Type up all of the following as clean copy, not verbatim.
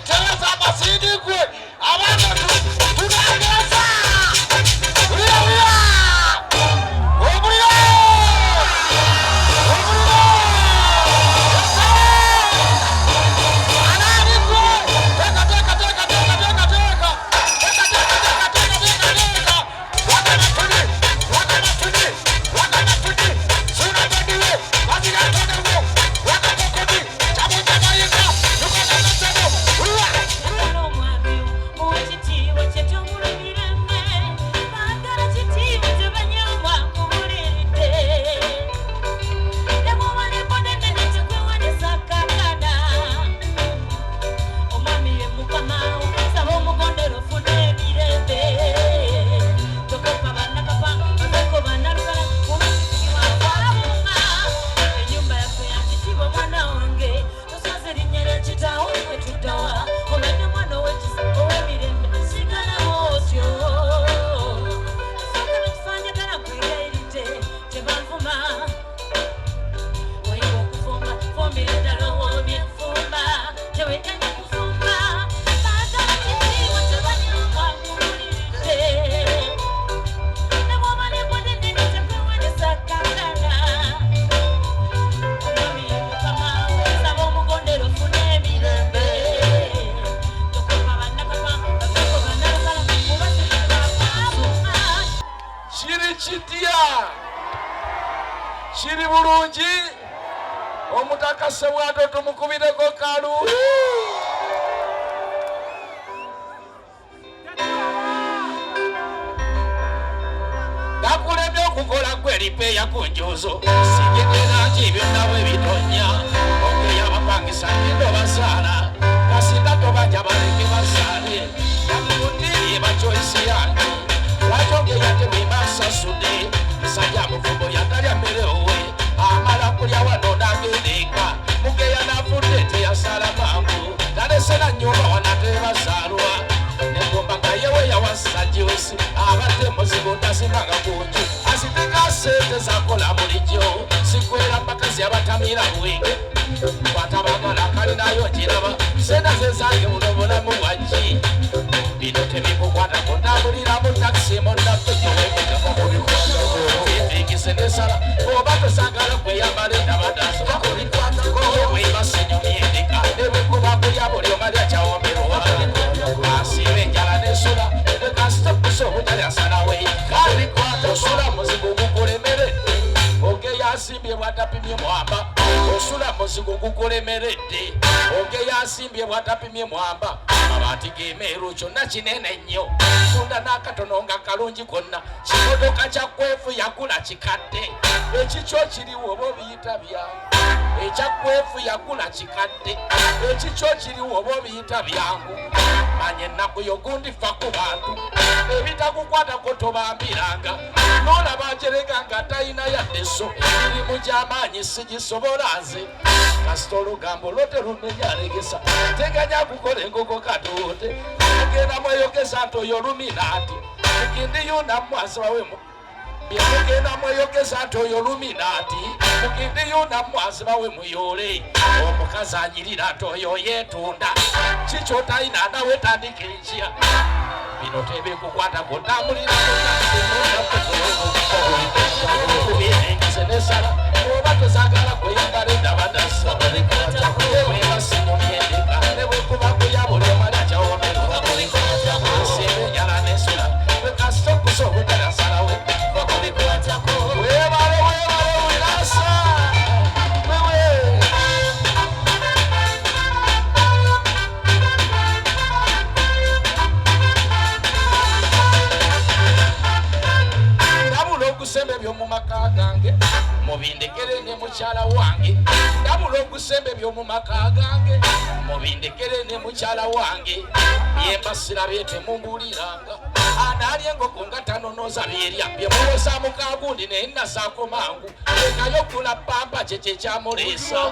teleza masidi kwe. Abana tunageza. Uria. Shiri bulungi omutakase bwato tumukubireko kalu gakulemye okukola kweripe ya kunjuzo sijegera kibyo nawe bitonya ogeya abapangisa ndo basala kasinda tobaja baleke basale yakutiriye bachoisi yange wajonge yate mibasa sude misanja mufumbo yatalya mbere owe amala kulya wano nagendeka mugeya nafudete yasala mambu talesera nyumba wanateba salwa negomba ngayewe yawasajiwesi abate muzigo tasimanga kunju asitika sente zakola bulijjo sikwera mpakazi abatamira bwenge kwatabagala kali nayo giraba sente zezange buno bulamu bwaki bino tebikukwata kundabulira mu takisi munnaffejoweekisendesala oba tosagala kweyambala endabadaso webasenyumyendeka nebwekuba kulya buli omalya kyawomberwa asiba enjala nesula ekasitakusa obutalyasalawe osula muzigo gukulemeredde ogeya asimbye bwatapimye mwamba osula muzigo gukulemeredde ogeya asimbye bwatapimye mwamba abati gemeero kyonna kinene nnyo tunda n'akatono nga kalungi konna kimotoka kyakwefu yakula kikadde ekikyo kiriwo oba obiyita byangu ekyakwefu yakula kikadde ekikyo kiriwo oba obiyita byangu manye ennaku yogundifa ku bantu ebitakukwatako tobambiranga n'olaba njerega nga talina yadde so emirimu gy'amaanyi sigisobola nze kasita olugambo lwo terumenya alegesa teganya kukola engoko katote mugenda mweyogeza nti oyo luminaati mugindi yunamu asibawemu mugenda mweyogeza nti oyo luminaati mugindi yunamu asibawe muyole omukazi anyirira nti oyo yeetunda kikyo talina nawe tandika enkya bino tebikukwata kutambulira kubyenengise nesala oba tozagala kweyambala endabadasa webasinumyendeka nebwekuba kulya buli omalya kyawomerwa asiba enjala nesula wekasita okusa obutalasalawe webale wirasa okusemba ebyomu maka gange mubindekere ne mukyala wange ndabula okusemba ebyomu maka gange mubindekere ne mukyala wange byembasira byetemumbuliranga analye engoko nga tanonoza byerya byemuwoza mukagundi naye nasaako mangu ekayo okula pampa kyekye kyamuleesa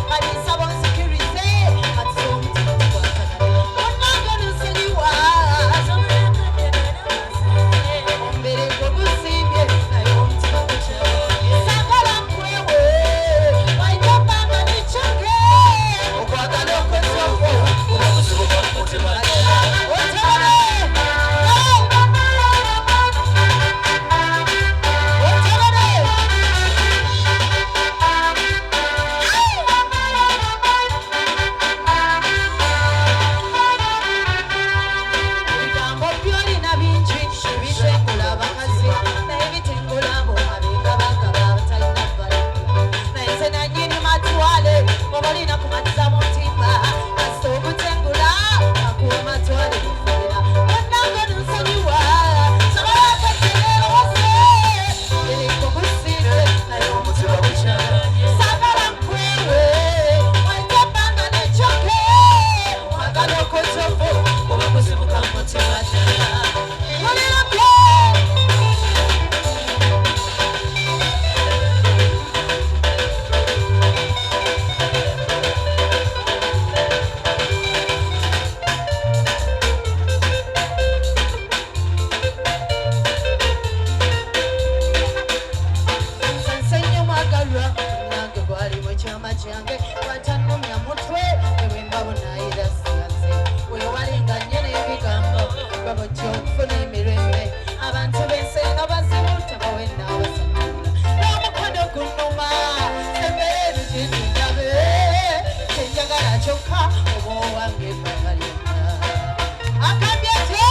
Maria chama change watanumya mutwe ewe mbabona irasiyanze we walinganye n'ebigambo babajja okufuna emirembe abantu b'ensenga bazibuta bawe n'abasatula n'omukono gunnuma embeera gyendindabe kyenjagala kyokka oba owange babalina akambye atyo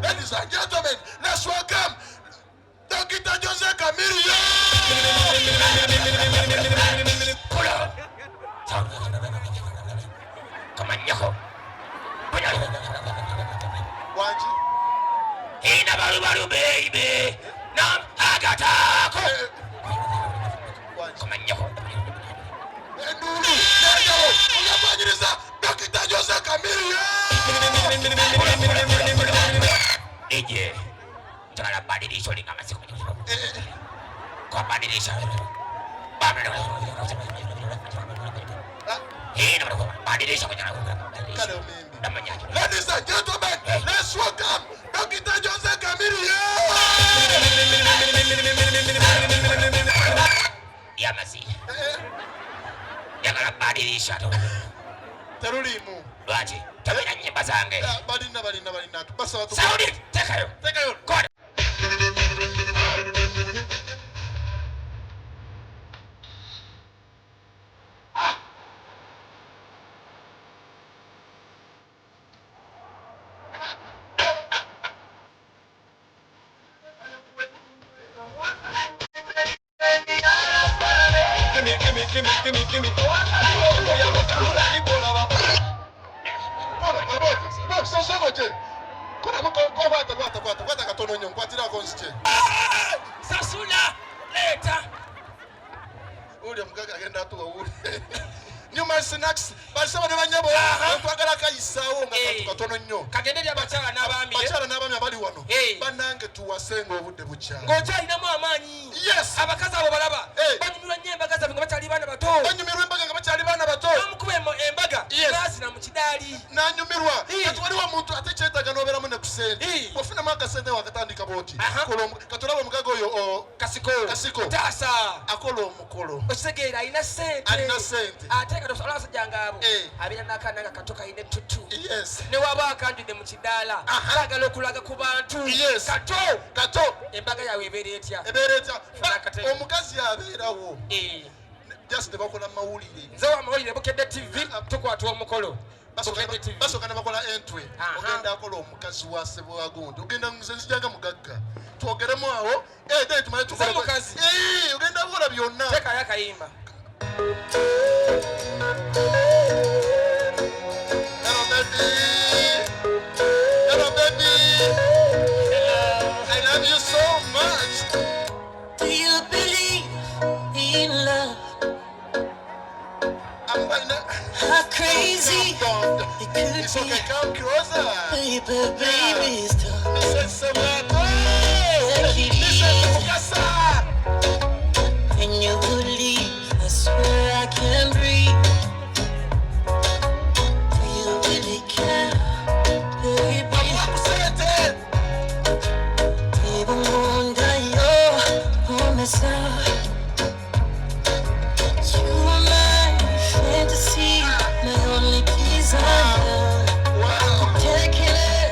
Ladies and gentlemen, let's welcome Dr. Jose Camillo. Come on, Yoko. Ina baru baby. Nam agata. Come on, Yoko. Dr. Jose Camillo. Ije, jangan badilisha ni kama siku nyingine. Kwa badilisha. Badilisha kwa jana. Ladies and gentlemen, let's welcome Dr. Jose Camillo. Ya masi. Jangan badilisha tu. Terulimu. Waje. Tabina nyimba zange. Balina. Tupasa watu. Saudi, teka yo. Kode. Give me. Kwata katono nyo kwatira konsiche. Sasula leta. Uli mgaga agenda tu uli. Nyuma snacks basaba ne banyabo twagala kayisawo nga katono nyo. Kagenderya bachala n'abami. Bachala n'abami abali wano. Banange tuwasenga obudde buchala. Ngocha ina mu amanyi. Yes. Abakazi abo balaba. Banyumirwa nnyo embaga zaabwe nga bakyali baana bato. Banyumirwa embaga nga bakyali baana bato. Namukube embaga. Basi wano mu kidaali nanyumirwa kati waliwo omuntu ate kyetaaga n'obeeramu ne ku sente ofunamu akasente wakatandika bwoti katolaba omugaga oyo kasiko taasa akola omukolo okitegeera alina sente ate kati osobola abasajja ngaabo abeera n'akaana nga kato kalina ettutu ne waba akanjudde mu kidaala kaagala okulaga ku bantu kato embaga yaabwe ebeera etya omukazi abeerawo just nebakola mawulire nze wa mawulire bukedde tv tukwata omukolo basooka ne bakola entwe ogenda akola omukazi wa Ssebwagundi ogenda nze nzijanga mugagga twogeremu awo then tumale mukazi ogenda akola byonna tekayo akayimba Hello baby I love you so much. Do you believe in love? How crazy it could it's be. okay, come closer. Baby, stop. Listen, When you leave, I swear I can't breathe. Do you really care, baby? Even wonder you're on my side. You are my fantasy, my only desire. Taking it,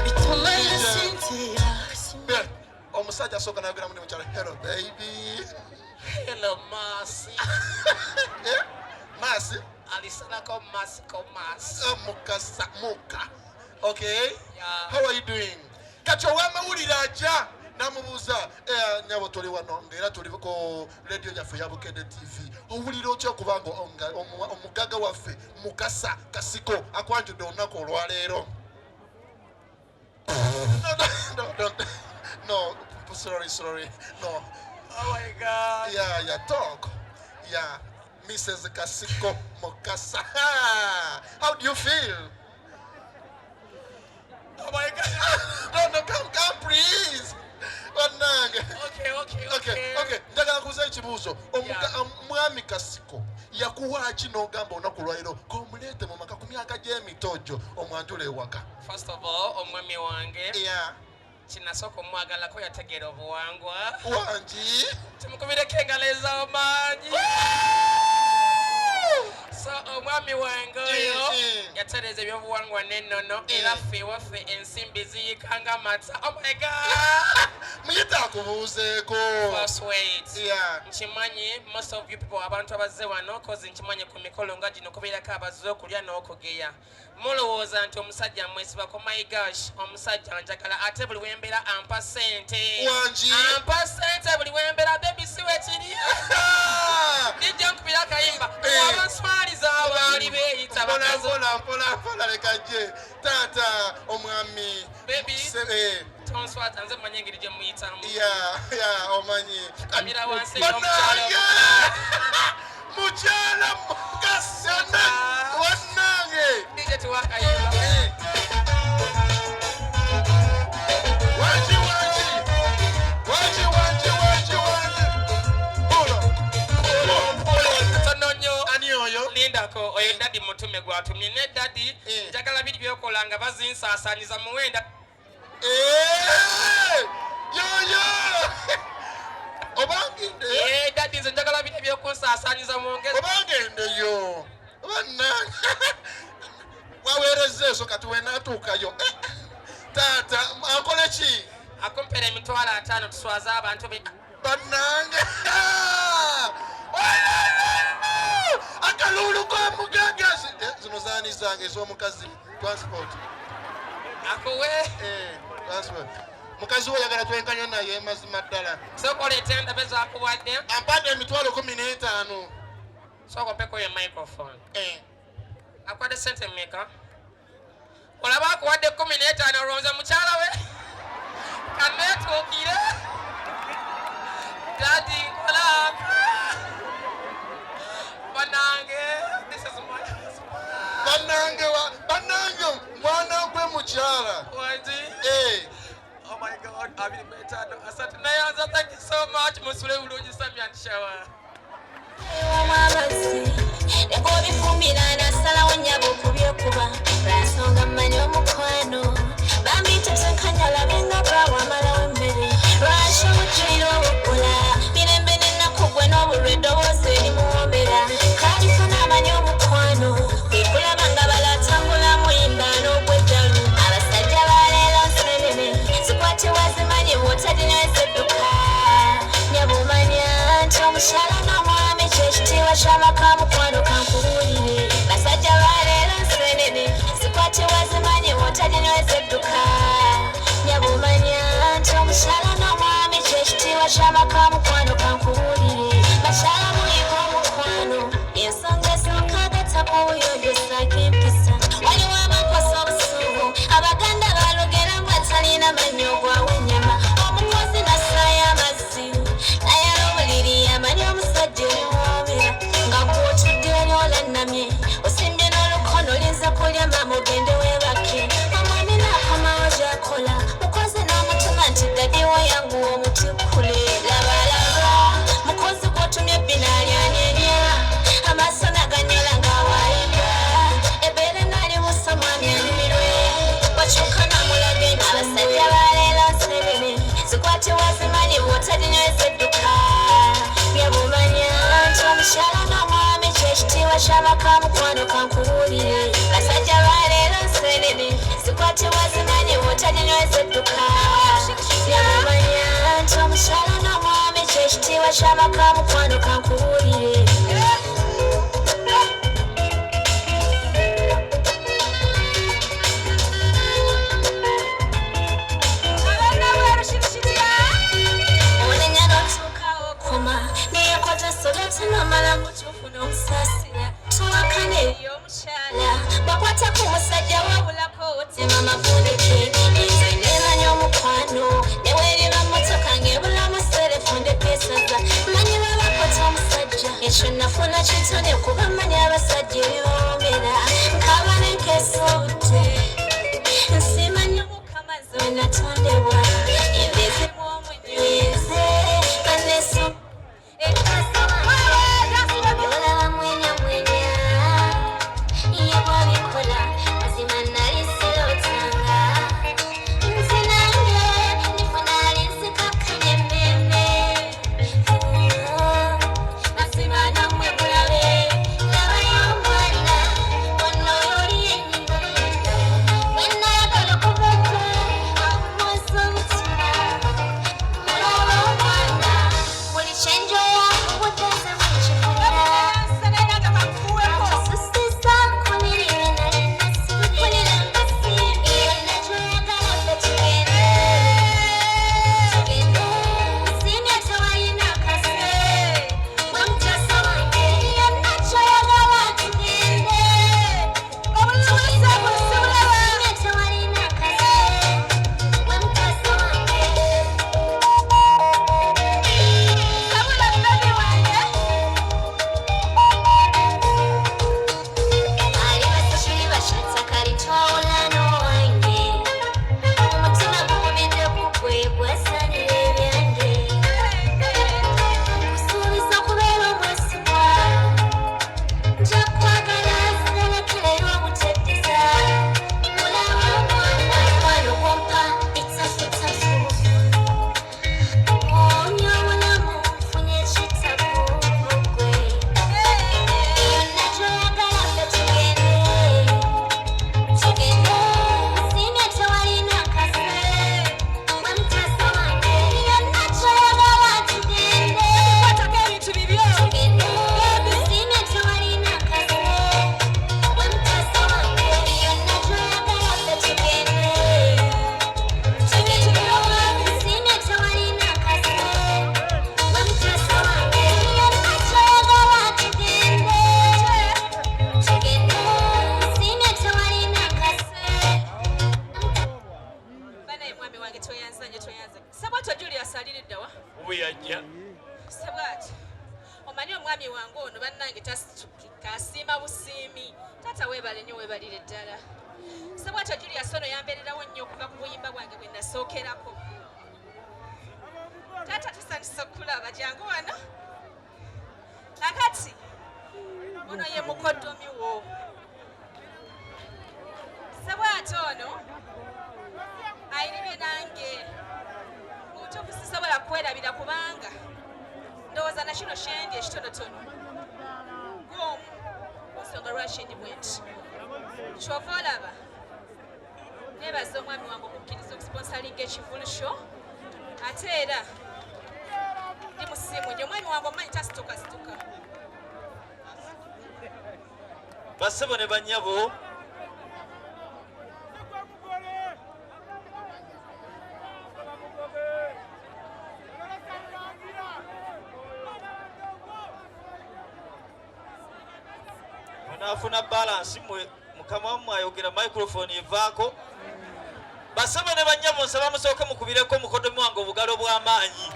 bituma nasinzira. omusajja asooka nayogera mundi mukyala hello baby hello Mercy Mercy alisanako Mercy mukasa muka okay Yeah. how are you doing kati owamawulire ajja namubuuza nyabo tuli wano ngaera tuli ku radio yaffe ya Bukedde TV owulira otya okubanga omugaga waffe mukasa kasiko akwanjudde olunaku olwaleero no sorry no oh my god yeah talk yeah Mrs. Kasiko Mukasa how do you feel oh my god no come please okay njagala kuza ekibuuzo omwami Kasiko yakuwaaki n'ogamba olunaku lwaleero komuleete mu maka ku myaka gy'emitojo omwanjula ewaka first of all omwami wange yeah kinasooka omwagalako yategeera obuwangwa wangi timukubireko engalo ez'amaanyi so omwami wange oyo yatereeza ebyobuwangwa n'ennono era ffe ewaffe ensimbi ziyikanga amata oh my god muyite akubuuzeeko first wait yeah nkimanyi most of you people abantu abazze wano kozi nkimanyi ku mikolo nga gino kubeerako abazze okulya n'okugeya mulowooza nti omusajja mwesibako my gosh omusajja njagala ate buli wembeera ampa sente wangi ampa sente buli wembeera bebi si wekiri nijja nkubira akayimba abaswaliza abaali beeyita bakazi mpola leka gye taata omwami bebi tonswata nze mmanyi engeri gye muyitamu yeah omanyi kamira wansi bannange mukyala mukasana wannange DJ tuwakayimba lindako oyo dadi mutume gwatumye ne dadi njagala biri byokola nga bazinsaasaanyiza muwenda yoyo obangende dadi nze njagala biri byokunsaasaanyiza mwongezi obangendeyo bannange waweereza eso kati wenaatuukayo taata akole ki akumpera emitwalo 5 tuswaze abantu bannange akalulu k'omugaga zino zaani zange ez'omukazi transport akuwe transport mukazi we oyagala twenkanya naye mazima ddala sokola etenda zakuwadde ampadde emitwalo 15 soko mpeko ye microphone akwadde sente mmeka olaba akuwadde 15 olwonze mukyala we kanetuukire dadi nkolaka banange bannange mwana gwe mukyala wangi oh my god abiri metano asante nayanza thank you so much musule bulungi Samia Nshawa lego bifumbira nasalawo nnyabo okubyekuba lwansonga mmanyi omukwano bambi tetenkanyala benga bwawamalawo emmere lwaki omujjulira obukola mirembe n'ennaku gwe n'obulwa eddoboozi erimuwombera kalifuna amanyi omukwano bekulaba nga balatambula muyimba n'ogweddalu abasajja baleero nsenene zikwatibwa zimanyi bw'otalinyweza edduka nyabumanya nti omukyala n'omwami kyekitiibwa ky'amaka mukwano kankubuulire basajja baleero nsenene zikwatibwa zimanyi bw'otalinyweza edduka nyabumanya nti omukyala n'omwami kyekitiibwa ky'amaka mukwano kankubuulire bakyala muyiga omukwano ensonga esooka agatakubuyonjo saako empisa waliwo abakosa obusungu abaganda balugera mbu atalina mannyo gwawe ennyama omukozi nassaayo amazzi naye olwobuliri amanyi omusajja erimuwoomera nga gw'otudde eri olannamye osimbye n'olukono linza kulya mama ogende weebake omwami n'akomawo gy'akola mukozi n'amutuma nti dadiwo yanguwa omutikkule labalaba mukozi gw'otumye binaalyanyeenya amaaso naganyola ng'awaayibwa ebeere n'alibusa mwami anyumirwe wakyuka n'amulaga enti abasajja baleero nsenene zikwatibwa zimanyi bw'otalinyweza edduka byabumanya nti omukyala n'omwami kyekitiibwa ky'amaka mukwano kankubuulire basajja baleero nsenene zikwatibwa zimanyi bw'otalinyweza edduka byabumanya nti omukyala n'omwami kyekitiibwa ky'amaka mukwano kankubuulire nomala mutufuna omusasira towakana eriyo omukyala bakwata ku musajja wabulako otema amavundeke nze neemanya omukwano neweerira mmotoka ng'ebulamu serefonde pesaza manyi babakota omusajja ekyo nafuna kitone kuba manyi abasajja ebiboomera nkaba nenkeesa obute nsimanyi omukamazi we natondebwa endezimu omunyweze aneso Kasima busimi tata webale nyo webalire ddala Sabwato Julius ono yambeererawo nnyo okuva ku buyimba bwange bwe nasookerako tata tusanyusa okulaba jangu wano nakati ono ye mukoddomi wo sabwate ono ayiribye nange mubutuufu sisobola kwerabira kubanga ndowooza na kino kyendya ekitonotono gwomu ku nsonga lwaki endibwe nti kyova olaba neebaza omwami wange okukkiriza okusponsalinga ekivulu sho ate era ndi musimu nyo omwami wange omanyi tasituka bassebo ne bannyabo onafuna balansi mukama wammwe ayogera microphone evaako bassebo ne bannyabo nsaba musooke mukubireko omukodomi wange obugalo bw'amaanyi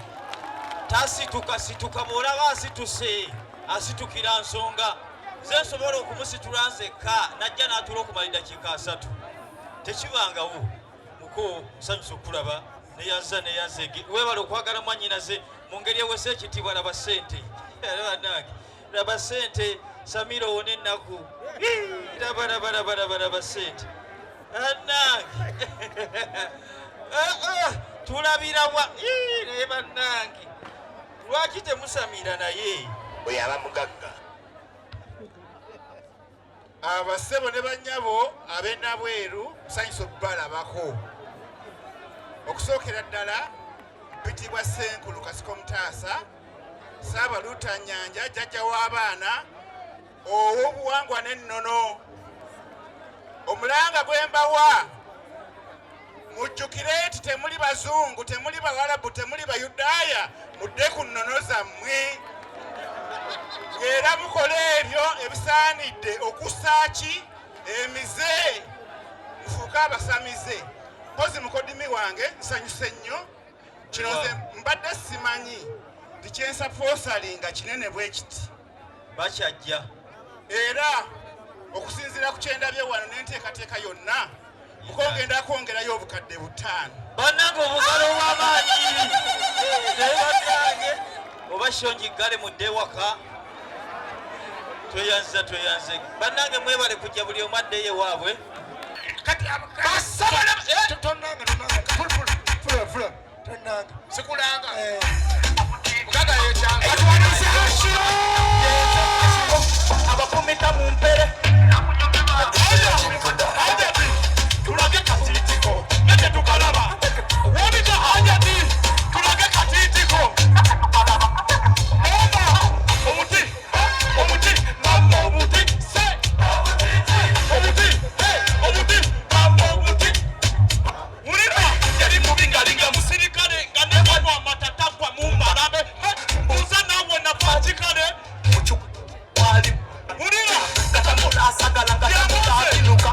tasituka bw'olaba asituse asitukira nsonga nze nsobola okumusitula nzekka najja n'atuula okumala eddakiika 3 tekibangawo muko nsanyusa okulaba neyaza weebala okwagala mwannyinaze mu ngeri ewesa ekitiibwa laba ssente laba ssente samira owona ennaku rabaraba ssente annange tulabirawa naye bannange lwaki temusamira naye bwe yaba mugagga abassebo ne bannyabo ab'ennabweru nsanyusa okubalabako okusookera ddala mpitibwa Senkulu Kasiko Mutaasa Saabaluuta Nyanja jjajja w'abaana ow'obuwangwa n'ennono omulanga gwe mbawa mujjukire nti temuli bazungu temuli bawalabu temuli bayudaaya mudde ku nnono zammwe era mukola ebyo ebisaanidde okusaaki emize mufuuke abasamize mpozi mukodimi wange nsanyuse nnyo kino nze mbadde simanyi nti kyensa foosalinga kinene bwe kiti bakyajja era okusinziira ku kyendabye wano n'enteekateeka yonna mukogenda kwongerayo obukadde 5 bannange obugalo bw'amaanyi naye bannange oba shonjiggale mudde waka tweyanze bannange mwebale kujja buli omu addeyo ewaabwe sikulanga abafumita mu mpere tulage katitiko nete tukalaba wabita hajati tulage katitiko omuti mama omuti se omuti mama omuti ulira yali mubingalinga musirikale nga nebadwa amatatagwa mu mbalabe uza nawe napatikale ulira asagala nga tamuta abinuka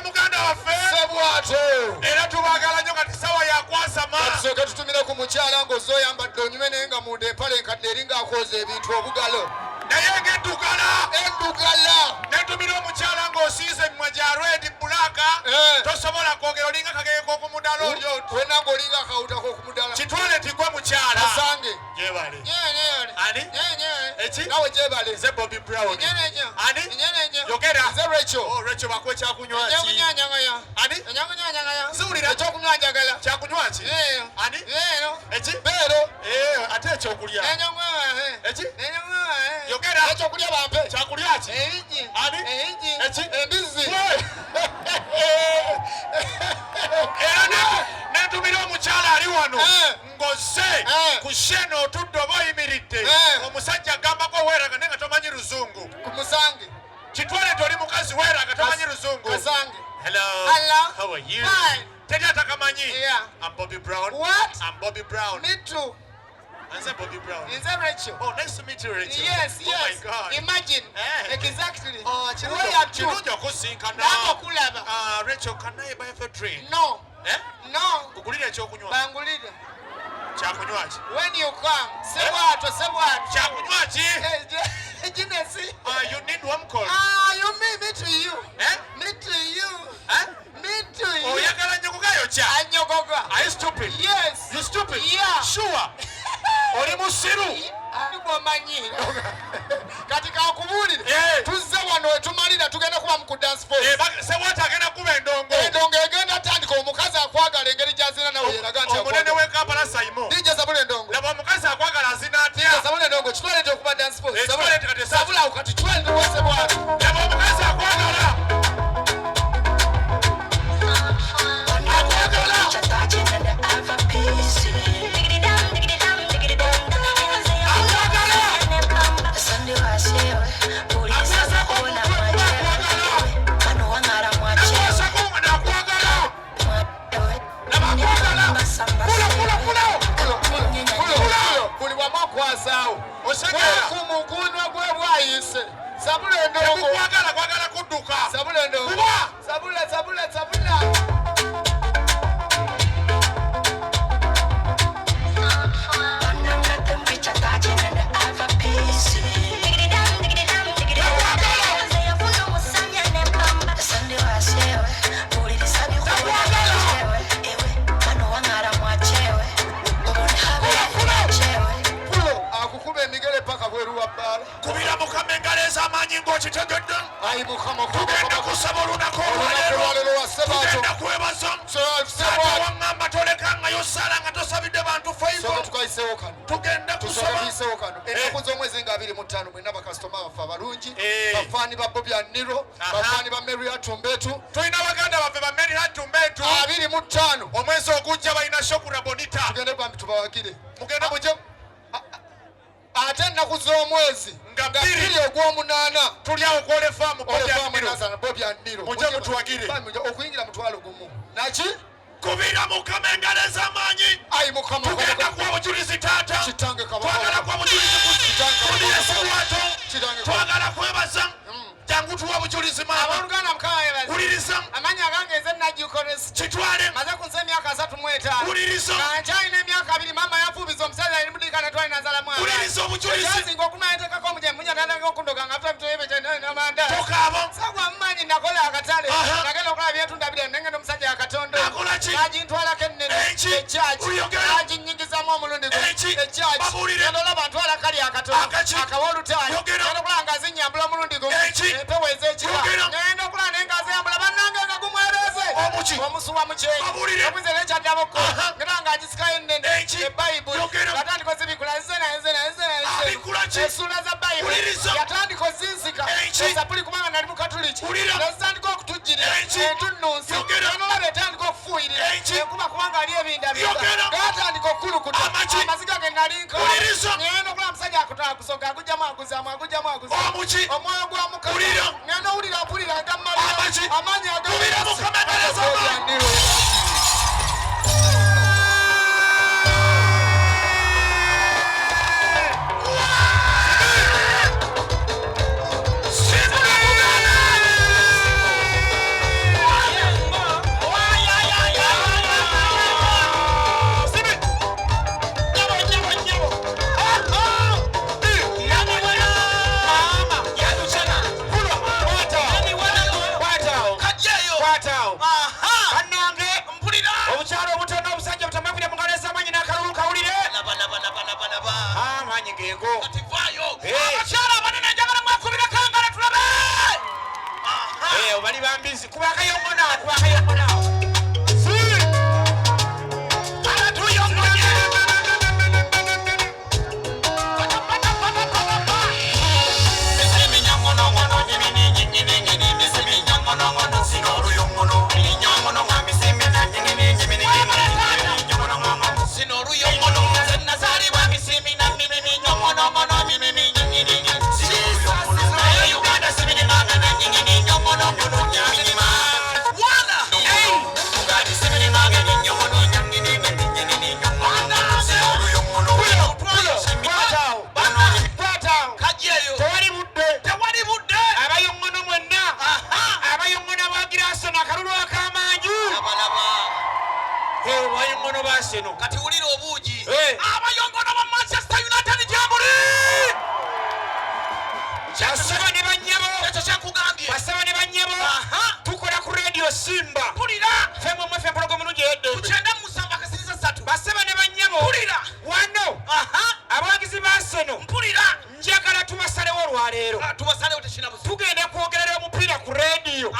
muganda waffe sebwato era tubaagala nnyo kati sawa yakwasama tusooke tutumire ku mukyala ng'ozooyambadde onyume naye nga munda empale enkadde eringa akoza ebintu obugalo naye ng'eddugala endugala netumira omukyala ng'osiize emimwa gya redi bulaka tosobola kwogera olinga kagege k'okumudala olyo wena ng'olinga akawuta k'okumudala kitwale tigwe mukyala kasange gyebale ani eki nawe gyebale nze Bobby Brown ani nyenenye yogera nze Rachel Rachel bakwe kyakunywa ki enyangunyanyangaya ani enyangunyanyangaya ziwulira ekyokunywa njagala kyakunywa ki ani eki beero ate ekyokulya eki yogera ekyokulya bampe kyakulya ki eringi ani eki embizi era netumira omukyala ali wano ng'ozze ku sheno otudde oba oyimiridde omusajja agambako weeraga naye nga tomanyi luzungu ku musange kitwale toli mukazi weeraga tomanyi luzungu kasange hello how are you teri atakamanyi I'm Bobby Brown What? I'm Bobby Brown me too nze Bobby Brown nze Rachel oh nice to meet you Rachel yes oh my god imagine Eh. exactly kirungi okusinkana nakokulaba Rachel can I buy you a drink no eh no kugulira ekyokunywa bangulire kyakunywa ki when you come sebwato kyakunywa ki jinesi you need one call you me to you eh me to you eh me to you oyagala nnyo kugayokya anyogoga are you stupid yes you stupid Yeah. sure oli musiru alibomanyi kati kakubulire Eh. tuzze wano wetumalira tugenda kuba muku dance force sebwata agenda kuba endongo endongo egenda tandika omukazi akwagala engeri gyazina nawe yeraga nti omunene w'ekampala saimo dj sabula endongo laba omukazi akwagala azina atya sabula endongo kitwalete okuba dance force Kitwalete kati sabula awo kati twalete bwose bwatu laba omukazi akwagala buli wamu akwasaawo Osekeera. kumugunwa gwe bwayise sabula endongo kwagala kudduka sabula endongo Kuba. sabula pulo akukuba emigere paka bweru wa bbaala kubira mukama engalo ez'amaanyi ng'okitegedde ayi mukama tugenda kusaba olunaku olwaleero olwaleero wa sebaato tugenda kwebaza sebaato waŋŋamba tolekangayo sala nga tosabidde bantu faivo soka tukayiseewo kano tugenda tusoka kusaba tuyiseewo kano ennaku z'omwezi nga 25 mwena bakasitoma baffe abalungi bafaani ba Bobby Aniro Aha. bafaani ba Mary Atumbetu tulina baganda baffe bameri hatumbeetu 25 omwezi ogujja balina shokura bonita tugende bambi tubawagire mugenda muje ate ennaku z'omwezi Nga nga bbiri. 2 ogw'omunaana tulyawo kwolefaamu Bobby Aniro Mujje mutuwagire. okuyingira mutwalo gumu naki kubira mukama engalo ez'amaanyi ayi mukama tugenda kuwa bujulizi taata kitange twagala kuwa bujulizi kuliesebwato twagala kwebaza jangu tuwa bujulizi maama abooluganda mukama yebaze wuliriza amannya agange nze nagikolesi kitwale maze kunsa emyaka 35 wuliriza nkyalina emyaka 2 maama yafuubiza omusajja ali mudika netwali nazala mwana wuliriza obujulizi ekyasinga okumanya yateekako omuje munya nandaga okundoga nga afuta mitoyebekyamanda tokaaba sagwa mumanyi nakola akatale Aha. nagenda okulaba byetunda biri nengenda omusajja akatondo Akola ki? nagintwalako ennene Eki? ekyaki Uyogera? naginyingizamu omulundi gumu Eki? ekyaki Babuulire. genda olaba ntwala kali akatono Akaki? akawa olutaano Yogera. genda okulaba nga zinyambula omulundi gumu Eki? empewo ez'ekiba Yogera. genda okulaba naye nga ziyambula bannange nga gumwereze Omuki? omusuwa mukyeye Babuulire. okwiza n'ekyaddaboko Aha. ngenda nga agisikayo ennene Eki? ebayibuli Yogera. yatandika ozibikula Abikula ki? essuula za bayibuli Wuliriza. yatandika ozinzika Eki? esapuli kubanga nali mukatuliki Wulira. nezitandika okutujjirira Eki? entunnunsi Yogera. enolaba etandika okufuuyirira Eki? enkuba kubanga ali ebindabira Yogera. gatandika okukulukuta Amaki? amaziga ge nali nka Wuliriza. ngenda okulaba musajja akusoga agujjamu aguzamu Omuki? omwoyo gwa mukama Wulira. ngenda owulira mpulira Amaki? agamalira amaanyi Wulira mukama agaleza amaanyi. Kati ulira obuugi abayongono ba Manchester United jamuli kyasaba ne banyabo ekyo kyakugambye basaba ne banyabo tukola ku radio Simba pulira femo mwefe program nuje yedde kuchenda musamba kasiriza 3 basaba ne banyabo pulira wano abagizi ba Arsenal mpulira njagala tubasalewo olwaleero tubasalewo tekina buzibu tugenda kwogerera omupiira ku radio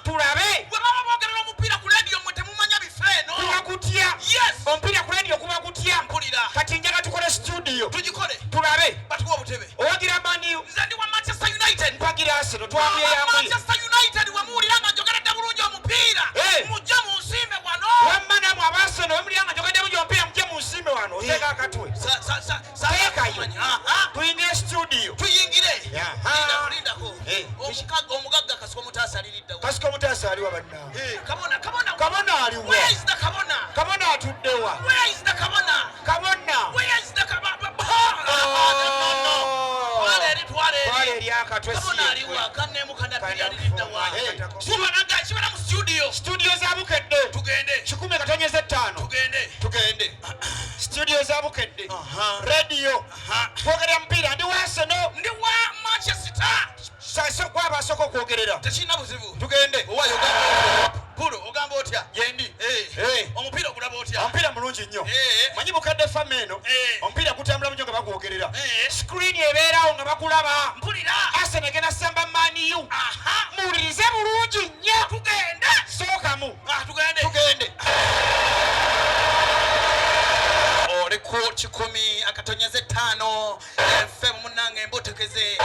tulabe bwe baba bogerera omupiira ku radio mwe temumanya bifeeno kubakutya yes omupiira ku radio kubakutya mpulira kati njaga tukole studio tugikole tulabe batuwa obutebe owagira mani nze ndi wa Manchester United mpagira Arsenal twamye yamwe Manchester United wamuulira nga njogeredde bulungi omupiira mujja mu nsimbe wano wammana mu Arsenal wamuulira nga njogeredde bulungi omupiira mujja mu nsimbe wano oteeka akatwe teekayo tuyingire studio tuyingire lindako omugagga kasiko mutaasa aliriddawo kasiko mutaasa aliwa bannaawe kabona aliwa where is the kabona kabona atuddewa where is the kabona kabona where is the kabona twale eryakatwe kabona aliwa kannemu kanapira aliriddawa kibana mu studio za bukedde tugende 10 tugende studio za bukedde radio twogerera mpira ndi wa Arsenal ndi wa Manchester sasa kwa basoko kwogerera tekina buzibu tugende owa Uganda pulo ogamba otya yendi omupiira ogulaba otya omupiira mulungi nnyo manyi bukadde fameno omupiira gutambula munyo nga bagwogerera screen ebeerawo nga bakulaba mpulira Arsenal egenda samba Man U muwulirize bulungi nnyo tugende sookamu tugende oleko 10 akatonyeze 5 FM munange embotekeze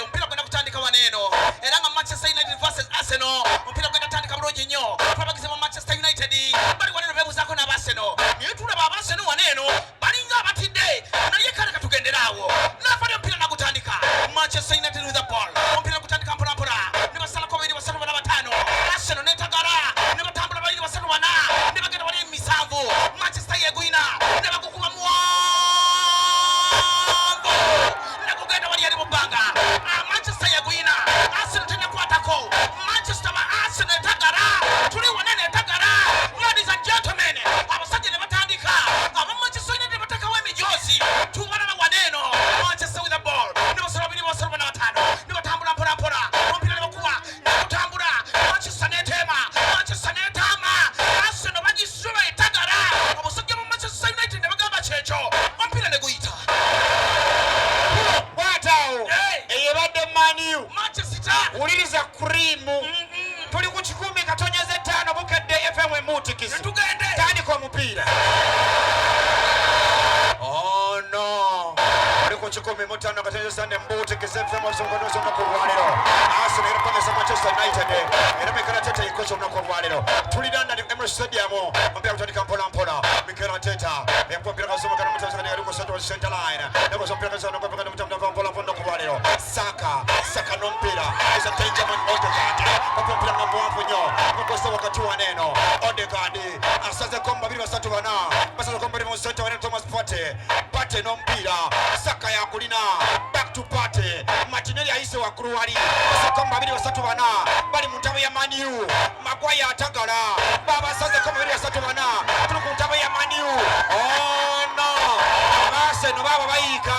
omupiira gwenda kutandika waneeno era nga Manchester United versus Arsenal omupiira gwenda kutandika bulungi nnyo twabagize mu Manchester United bali waneeno bebuzaako n'aba Arsenal naye tulaba aba Arsenal waneeno balinga abatidde naye kale katugenderaawo nafale omupiira nagutandika Manchester United with the ball omupiira gutandika mpolampola ne basalako 2-3-5 Arsenal netagala ne batambula 2-3-4 ne bagenda wali emisanvu Manchester yegwina ne bakukuba muwango ne kugenda wali ali mu bbanga Manchester yegwina Arsenal tenekwatako Manchester ba Arsenal etagala tuli wanene etagala ladies and gentlemen abasajja ne batandika aba Manchester United batakawo emijozi tubalaba waneeno Manchester with the ball ne basala 2-3-5 ne batambula mpolampola omupiira ne bakuba ne kutambula Manchester netema Manchester netama Arsenal bagisuba etagala abasajja ba Manchester United ne bagamba kyekyo omupiira ne guyita bwataawo eyebadde Man U Manchester wuliriza cream tuli ku 10 katonyeze 5 bukedde FM emutikisi tugende tandika omupiira oh no oli ku 10 katonyeze 5 mbutikisi FM osongonozo olunaku olwaleero Arsenal erapangisa Manchester United era Mikel Arteta yikoze olunaku olwaleero tuli London Emirates Stadium omupiira gutandika mpolampola Mikel Arteta yakumpira kasomekana mutazakani ali ku center line nekoza omupiira kasana kupekana mutambula mpolampola olwaleero Saka n'omupiira eza Benjamin Odegaard omupiira nga muwanvu nnyo mukozesa wakati waneeno Odegaard asazeko mu 2-3-4 basazeko mu 2-3-4 Thomas Partey n'omupiira Saka yakulina back to Partey Martinelli ayise waggulu wali basazeko mu 2-3-4 bali mu ntabo ya Man U Maguire atagala babasazeko mu 2-3-4 tuli ku ntabo ya Man U oh no Arsenal baba bayiika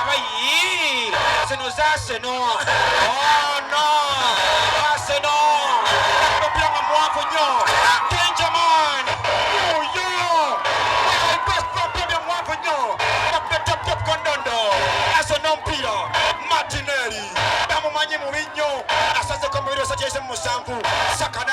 abayi Arsenal za Arsenal oh no Arsenal omupiira nga muwanvu nnyo Benjamin omupiira muwanvu nnyo top kondondo Arsenal omupiira Martinelli bamumanyi mubi nnyo asazeko mu 2-3-7 Saka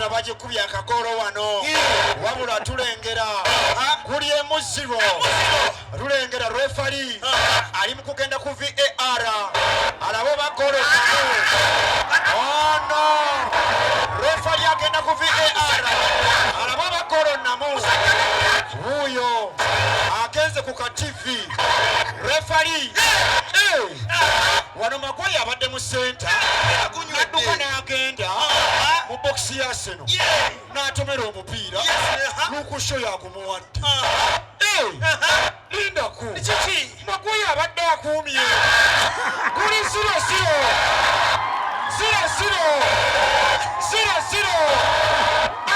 Arsenal bagikubye akagolo wano wabula tulengera kuli emuziro tulengera refari ali mu kugenda ku VAR alabo bagolo ono refari agenda ku VAR alabo bagolo namu huyo agenze ku ka TV refari wano Maguire abadde mu center agunywadduka n'agenda mu box ya Arsenal n'atomera omupiira lukusho yakumuwadde lindaku Maguire abadde akuumye guli 0-0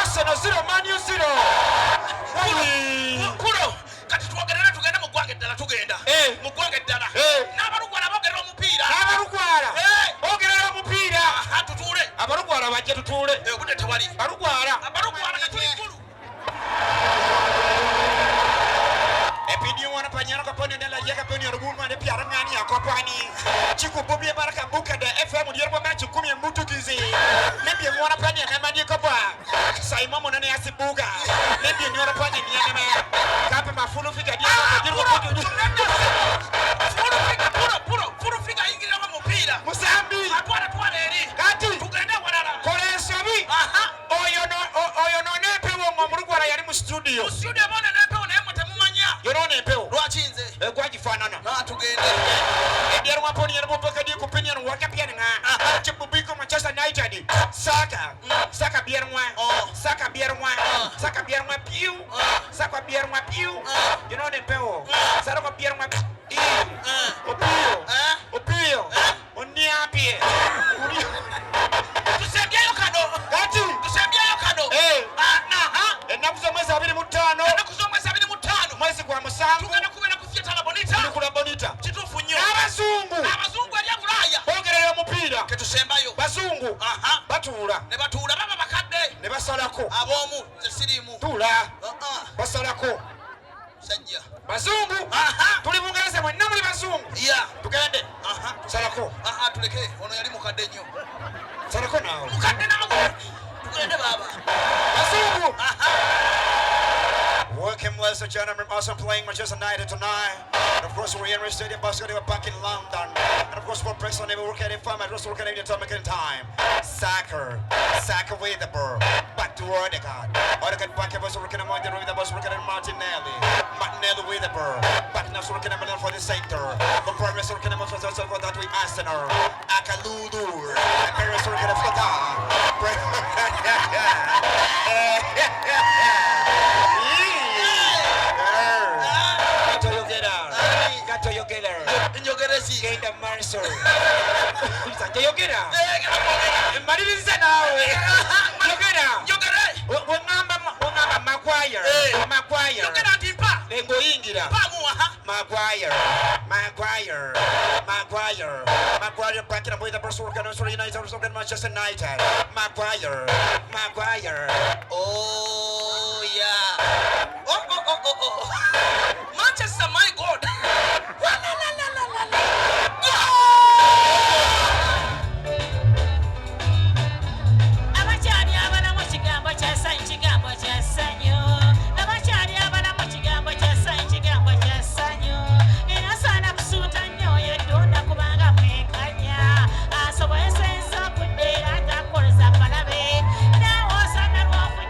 Arsenal 0 Man U 0 kulo kati twogerera tugenda mu ggwanga eddala tugenda mu ggwanga eddala n'abalugwala bogerera omupiira bogerera omupiira tutuule abalugwala bajje tutuule obudde tewali balugwala nga tuli ggulu epidi wana panyana kaponi ndala yeka poni ruguma ne piara ngani akopani chikububye baraka buka da FM ndiyo kwa machi 10 mbutukizi nebye mwana panya kama ndiyo kwa saimo monane asibuga nebye nyora panya nyane ma kapa mafulu fika ndiyo kwa fulu fika ingira wa mpira musambi atwala eri kati tugenda walala kolensobi oyo no nepewo ngomurugwala yali mu studio bone nepewo naye mutemumanya yorone empewo lwaki nze gwagifaanana tugende ebyero waponi yali mupakadi kupinian wakapian nga chibubiko Manchester United saka bierwa piu saka bierwa piu yorone empewo saroko bierwa opio oniapie tusembyayo kano kati ennaku z'omwezi 25 mwezi gwa musanvu tugenda kubeera ku theatre la bonita kula bonita kituufu nnyo abazungu eri abulaaya bogerera omupiira ketusembayo bazungu batuula ne batuula baba bakadde ne basalako ab'omu nze siriimu tuula basalako sajja bazungu tuli bungereza mwenna muli bazungu tugende salako tuleke ono yali mukadde nnyo salako naawe mukadde naawe tugende baba bazungu Welcome, ladies and gentlemen. Awesome playing Manchester United tonight. And of course, we're here in the stadium. We're back in London. And of course, we're pressing on. We're working in fun. We're working in time. Soccer with the ball. Back to Odegaard. Odegaard back. We're working on the with the ball. Working on Martinelli with the ball. Back now, working on for the center. The progress working on for that with Arsenal. Akaludu. And Paris working on for that. Genda Marcel. Yogera. Maliriza nawe. Yogera. Wangamba Maguire. yogera nti mpa Lengo yingira. pamuwa Maguire back in the way the first work and United also Manchester United. Maguire. oh yeah oh Manchester my god Abakyali abalamu kigambo kya ssanyu kigambo kya ssanyu abakyali abalamu kigambo kya ssanyu kigambo kya ssanyu era saana kusuuta nnyo yeddunda kubanga mwekanya asobozesa okuddeera gakoleza balabe naawe osaana lw'oku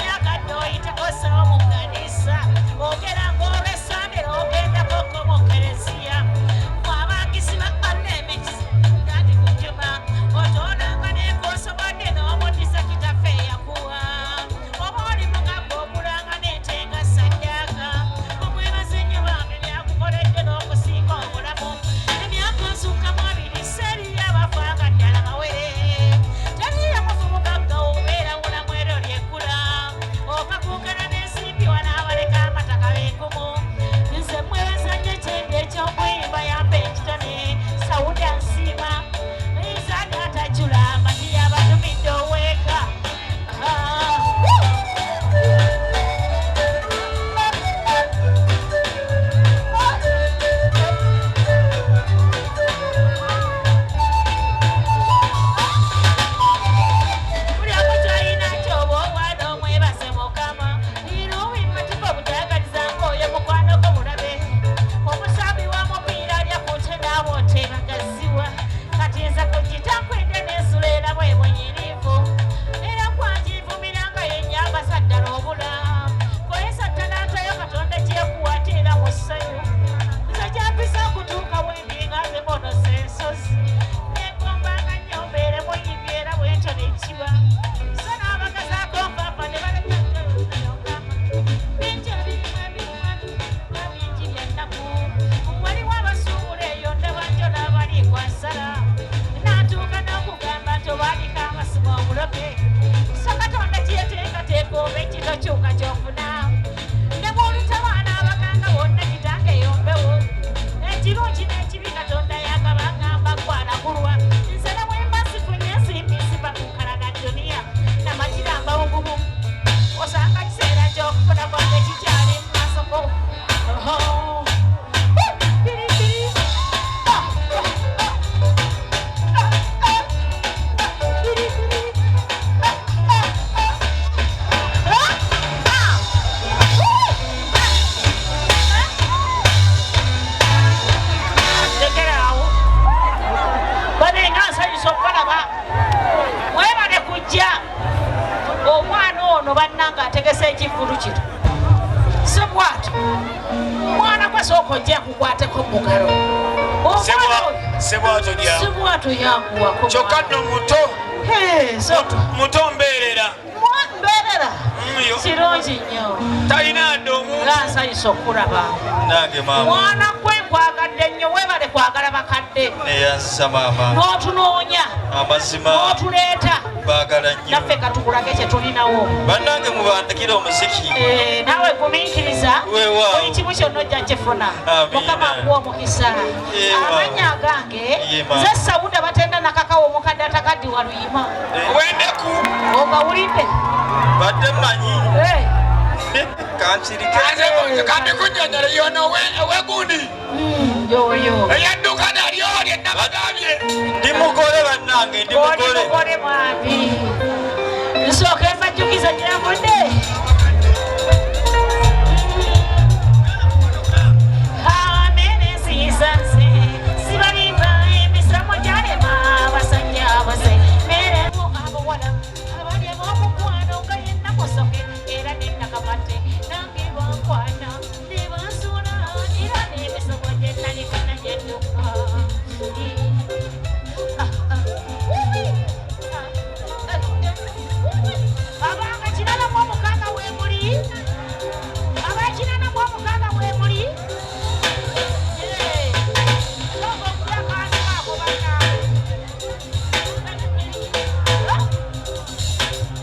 ddala obula koyesa talanta yo katonda kyekuwatira mu ssanyu nze kyampisa okutuuka bwendi nga nze bono sensozi negombanga nnyo mbeere muyimbye era bwentyo nekiba so n'abagazaako nfaafa ne balekaayoka bingi bingi byannaku waliwo abasuubula eyo ndabanjo n'abali kwasala n'atuuka n'okugamba nti obaalika amasimu omuloke so katonda kyeteekateeka oba ekito kyuka kyofuna ne bw'olutabaana abaganga bonna kitange yombewo ekirungi n'ekibi katonda yagabagamba gwanakulwa nze ne bwemba sifunye ensimbi siba ku nkalaga duniya namatira mbawugumu osanga kiseera ky'okufuna kwange kikyali mu masoko lekerawo banenga nsanyusa okubalaba mwebale kujja omwana ono bannanga ategese ekivulu kino sebwato omwana gwe sooka ojja kukwateko mugalo sebwato yanguwako kyokka nno muto muto mbeerera mbeerera kirungi nnyo talina dde omuntu nga nsanyusa okulaba nange maama mwana gwe nkwagadde nnyo weebale kwagala bakadde neyansa maama n'otunoonya amazima n'otuleeta baagala nnyo naffe katukulage kye tulinawo bannange mubandikira omuziki naawe gumiikiriza Weewaawo. buli kimu kyonna ojja kifuna Amiina. mukama akuwa omukisa Yeewaawo. amanya agange Ye maama. nze sawuda batenda nakakawo omukadde atakaddi waluyima wendeku ogawulidde badde mmanyi kansirike kandi kunyonyole yono wegundi yoyo eyadduka nalyo lyenabagambye ndi mugole bannange ndi oli mugole mugole mwambi nsooka embajjukiza gyavudde amenesiisanse sibalimba emisamo gyalema abasajja bose meremu abawala abali ab'omukwano nga yennamusoke era nennakamate nange bankwana nebansuula era n'emisomo gyennalikana gyedduka abanga kinana mu omukaaga weemuli abakinana mu omukaaga weemuli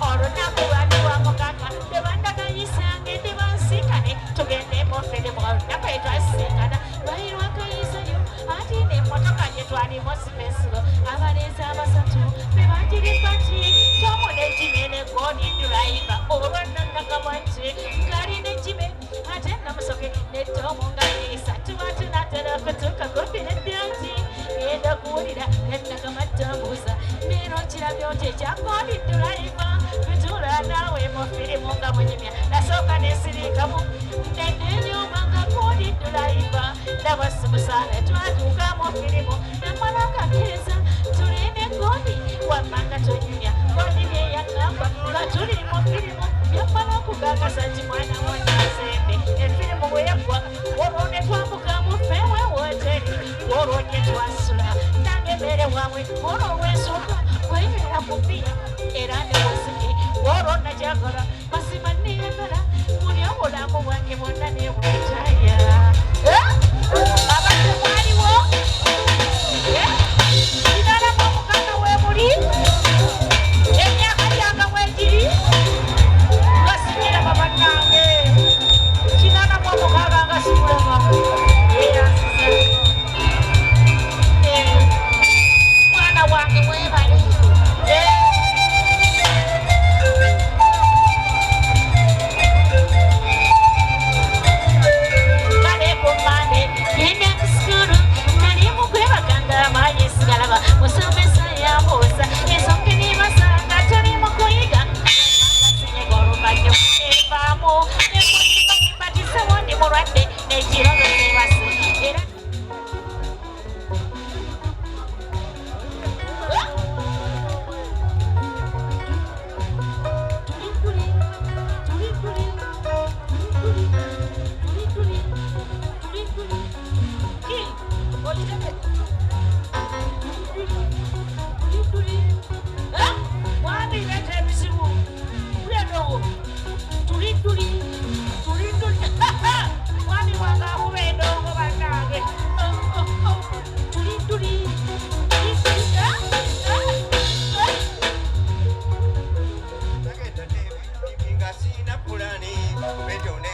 olunaku lwali lwa mukaaga tebandagayisange tebansikane tugende mufere molunaku etwasinkana lwali lwakayisayo ati nemotoka gyetwalimu sipesiro abalezi abasatu bebagirika nti tomu nejime negoni dulayiva olwananagamanti ngali nejime ate namusoke netomu nga isatu batunatera kutuka kufiredyanti genda kuwulira enagamatambuza nero kirabyo nti ekyagoni dulayiva bitula nawe mu firimu nga munyumya nasooka nesirikamu nenenyuma nga goni dulayiva nabasimusana twatuuka mu firimu namalakakiriza tulinde goni wamanga tonyumya goni byeyagamba nga tuli mu firimu byamala okugagasa nti mwana wonazembe efirimu bwe yaggwa olwo ne twambuka mu fewe woteri olwo nye twasula nange mere waabwe olwo olwensooka kweyimira ku bbiya era ne wasike olwo najagala mazima neyagala muli obulamu bwange bwonna nebwetaya abadde mwaliwo kinalamu omukaka weemuli emyaka gyange wegiri nga sinyiraba bannange kinalamu omukaaga nga simulaba eyansiza mwana wange webali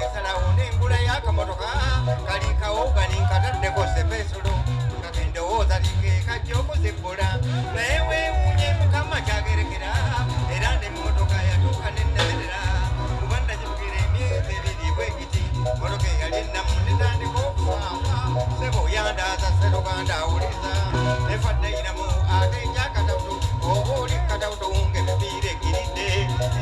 nsalawo n'engula y'akamotoka kalikawo ganinkataddeko sepesulo kakendowooza likekajja okuzibbula naye weewuunye mukama kyagerekera era n'emmotoka yatuuka nennemerera kuba nagivugira emyezi ebiri bwegiti motoka eyali ennamu netandika okufaawa sebo yandaaza seruganda awuliza nefaddeyinamu ate ekyakatawuto oba oli katawuto ng'emipiira egiridde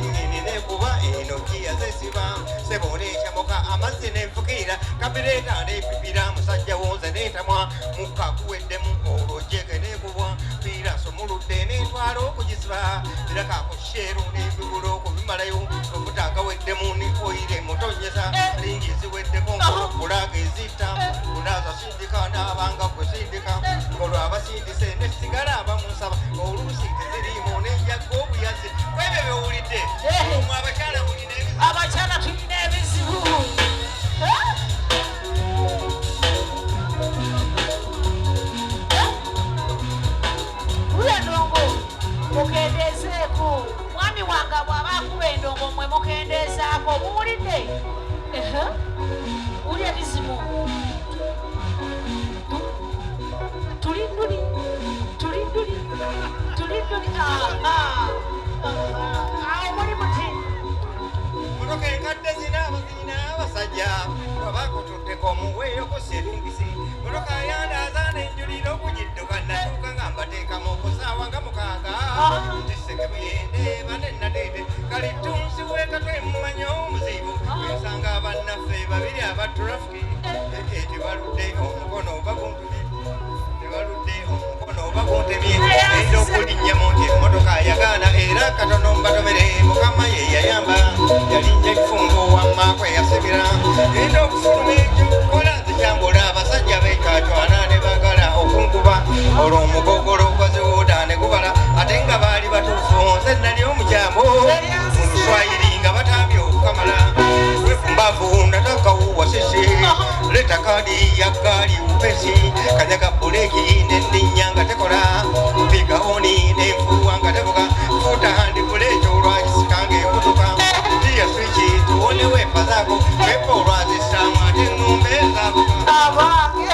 ngini nekuba eno giyazesiba sebo neekyamuka amazzi nenfukiira kabireeta neepipira musajja wonze neetamwa mukakuweddemu olwojjeke neekubwa piira somuludde neetwala okugisiba birakako sheeru n'ebigulo okubimalayo okutaagaweddemu nikoyire mutonyesa lingi ziweddeko ngolokulaga ezita kulaaza sindika n'abanga gwe sindika olwo abasindise nesigala abamusaba oluusi teziriimu nejjagga obuyazi kwebyo byowulidde omwo abakyala mulina ebizibu abakyala tulina ebizibu endongo mukendeezeeko mwami wange bw'aba akuba endongo mmwe mukendeezaako muwulidde wuli ebizibu tulinduli awo muli muti motoka enkadde zina abasajja wabakutuddeko omuweeyo ku seringisi motoka yandaaza n'enjulira okugidduka natuuka nga mbateekamu okusaawa nga mukaaga ntiseke buyende banennateete kali tunsi weekatwe mumanya omuzibu ensanga abannaffe babiri aba trafiki tebaludde omukono obaguntuli tebaludde omukono obaguntemye enda okulinnyamu nti emotoka yagaana era katono mbatomere mukama ye yayamba yalinnya ekifungo wammaakwe yasibira enda okufuluma ekyokukola zikyambula abasajja beekacwana ne baagala okunkuba olwo omugogolo gwaziwuuda ne gubala ate nga baali batuufu nze nali omukyamo mu luswayiri nga batambye okukamala wekumbavu natakawuwa sisi leta kadi ya gaali upesi kanyaga buleki nendinya nga tekola piga oni nenfuwa nga tevuga futa handi bulecho olwakisikange emotoka tiya swichi tuone wepa zako wepa olwazisamu ate ng'ombe zako abange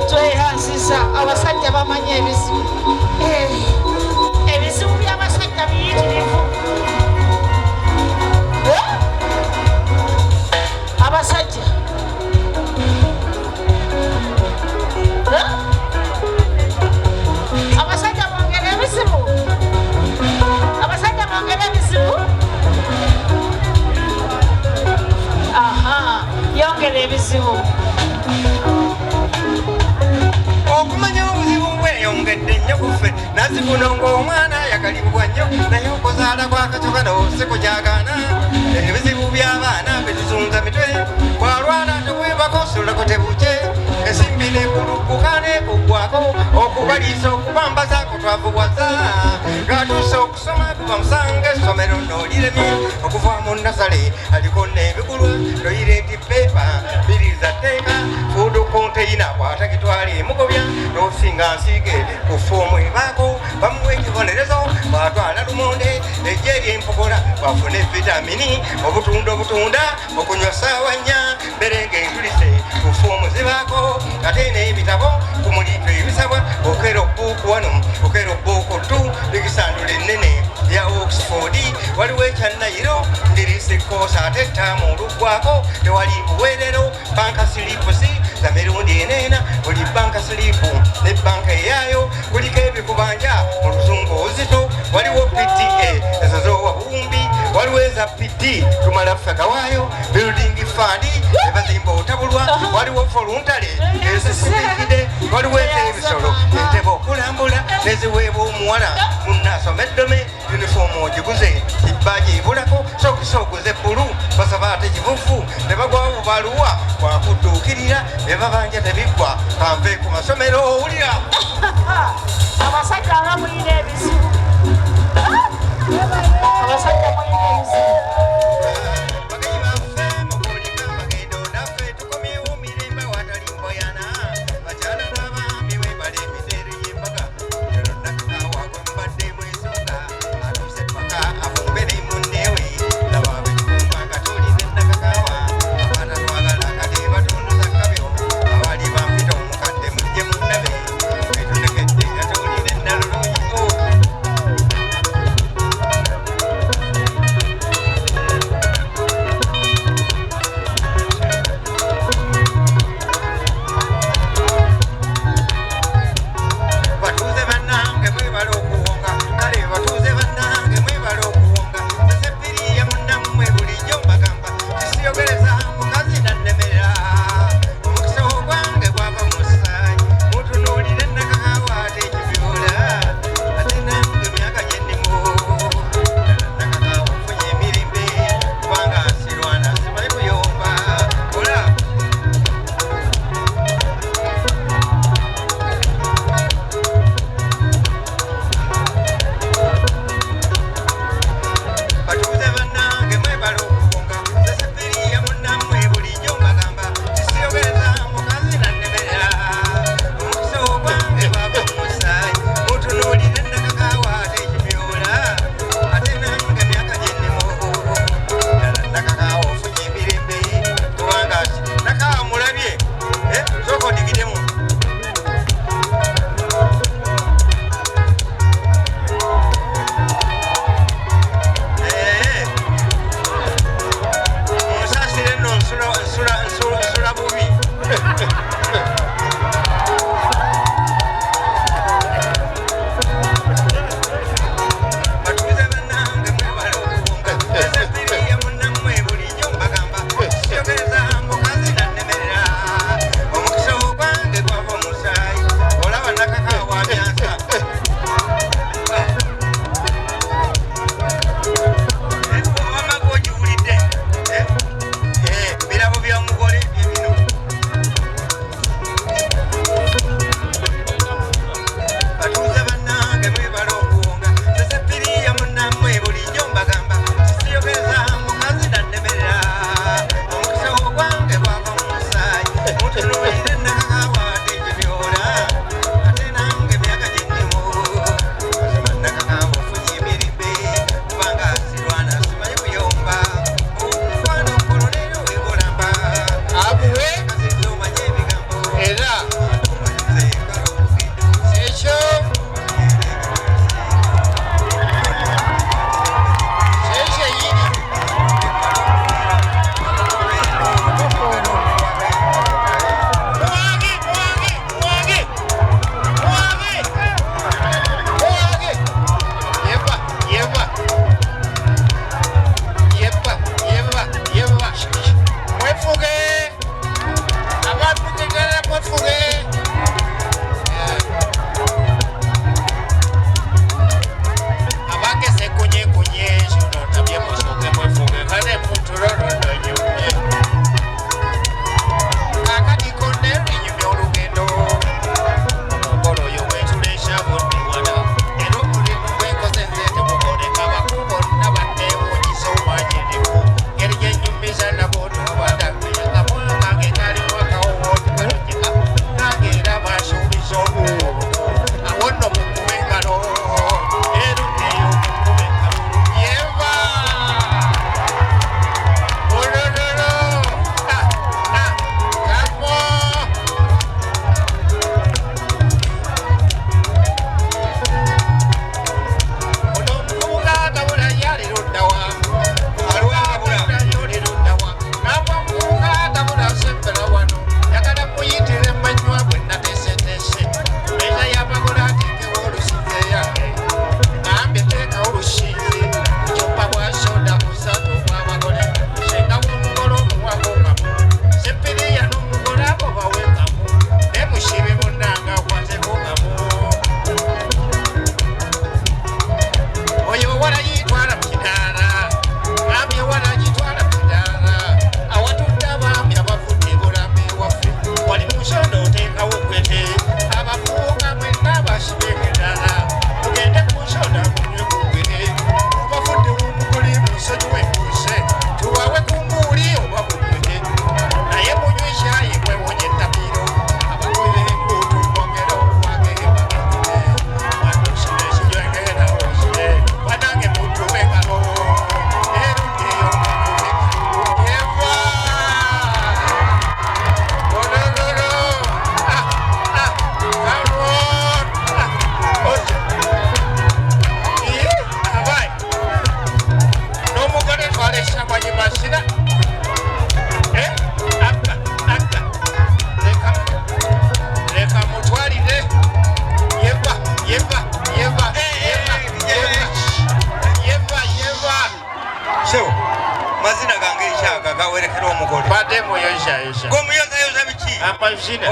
tweyanzisa abasajja bamanye ebizibu ebizibu by'abasajja biyitirivu abasajja abasajja bongera ebizibu abasajja bongera ebizibu yongera ebizibu okumanya obuzibu bweyongedde nnyo kuffe nazikuno ng'omwana yagalibwa nnyo naye okuzaala kwakacokano sikujagaana ebizibu by'abaana betuzunza mitwe bwalwana tekwebako sulako tebuke esimbi nekulukuka nekuggwako okubaliisa okubambazaako twavuwaza gatuuse okusoma kuva musanga essomero nooliremye okuva mu nasale aliko n'ebigulwa toyireti pepa biriza tteeka fuudu konteyina bw'atagitwala emugobya n'osinga nsiige ku foomu ebaako bamuwa ekibonerezo bw'atwala lumonde ejja ery'empogola bw'afuna vitamini obutunda okunywa ssaawa nnya mbere ng'entulise ku foomu zibaako ate n'ebitabo ku muliito ebisabwa okera obbuuku wano okera obbuuku tu likisandula ennene ya Oxford waliwo ekyannayiro ndirise koosa ate ettaamu oluggwako tewali buweerero banka silipusi za mirundi eneena buli banka silipu ne banka eyaayo kuliko ebikubanja mu luzungu ozito waliwo PTA ezo z'owa buwumbi waliwo eza PD tumala ffe kawaayo building fund ebazimba otabulwa waliwo voluntary ezisibikide waliwo ez'ebisolo entebe okulambula neziweebwa omuwala munaasomeddome yunifoomu ogiguze ibbaji ebulako sokusoguze bbulu basaba ate kivuvu ne bagwawo baluwa kwakudduukirira ne babanja tebiggwa kanve ku masomero owulira abasajja abamulina ebizibu abasajja mulina ebizibu bagenyi baffe mukulika bagendo naffe tukomyewo mirembe watali mboyana bakyala n'abaami webale emiseero y'embaga ero nakakawa gwe mbadde mwesonga atuuse paka afumbe ne munnewe nababe kifumba nga tulize nakakawa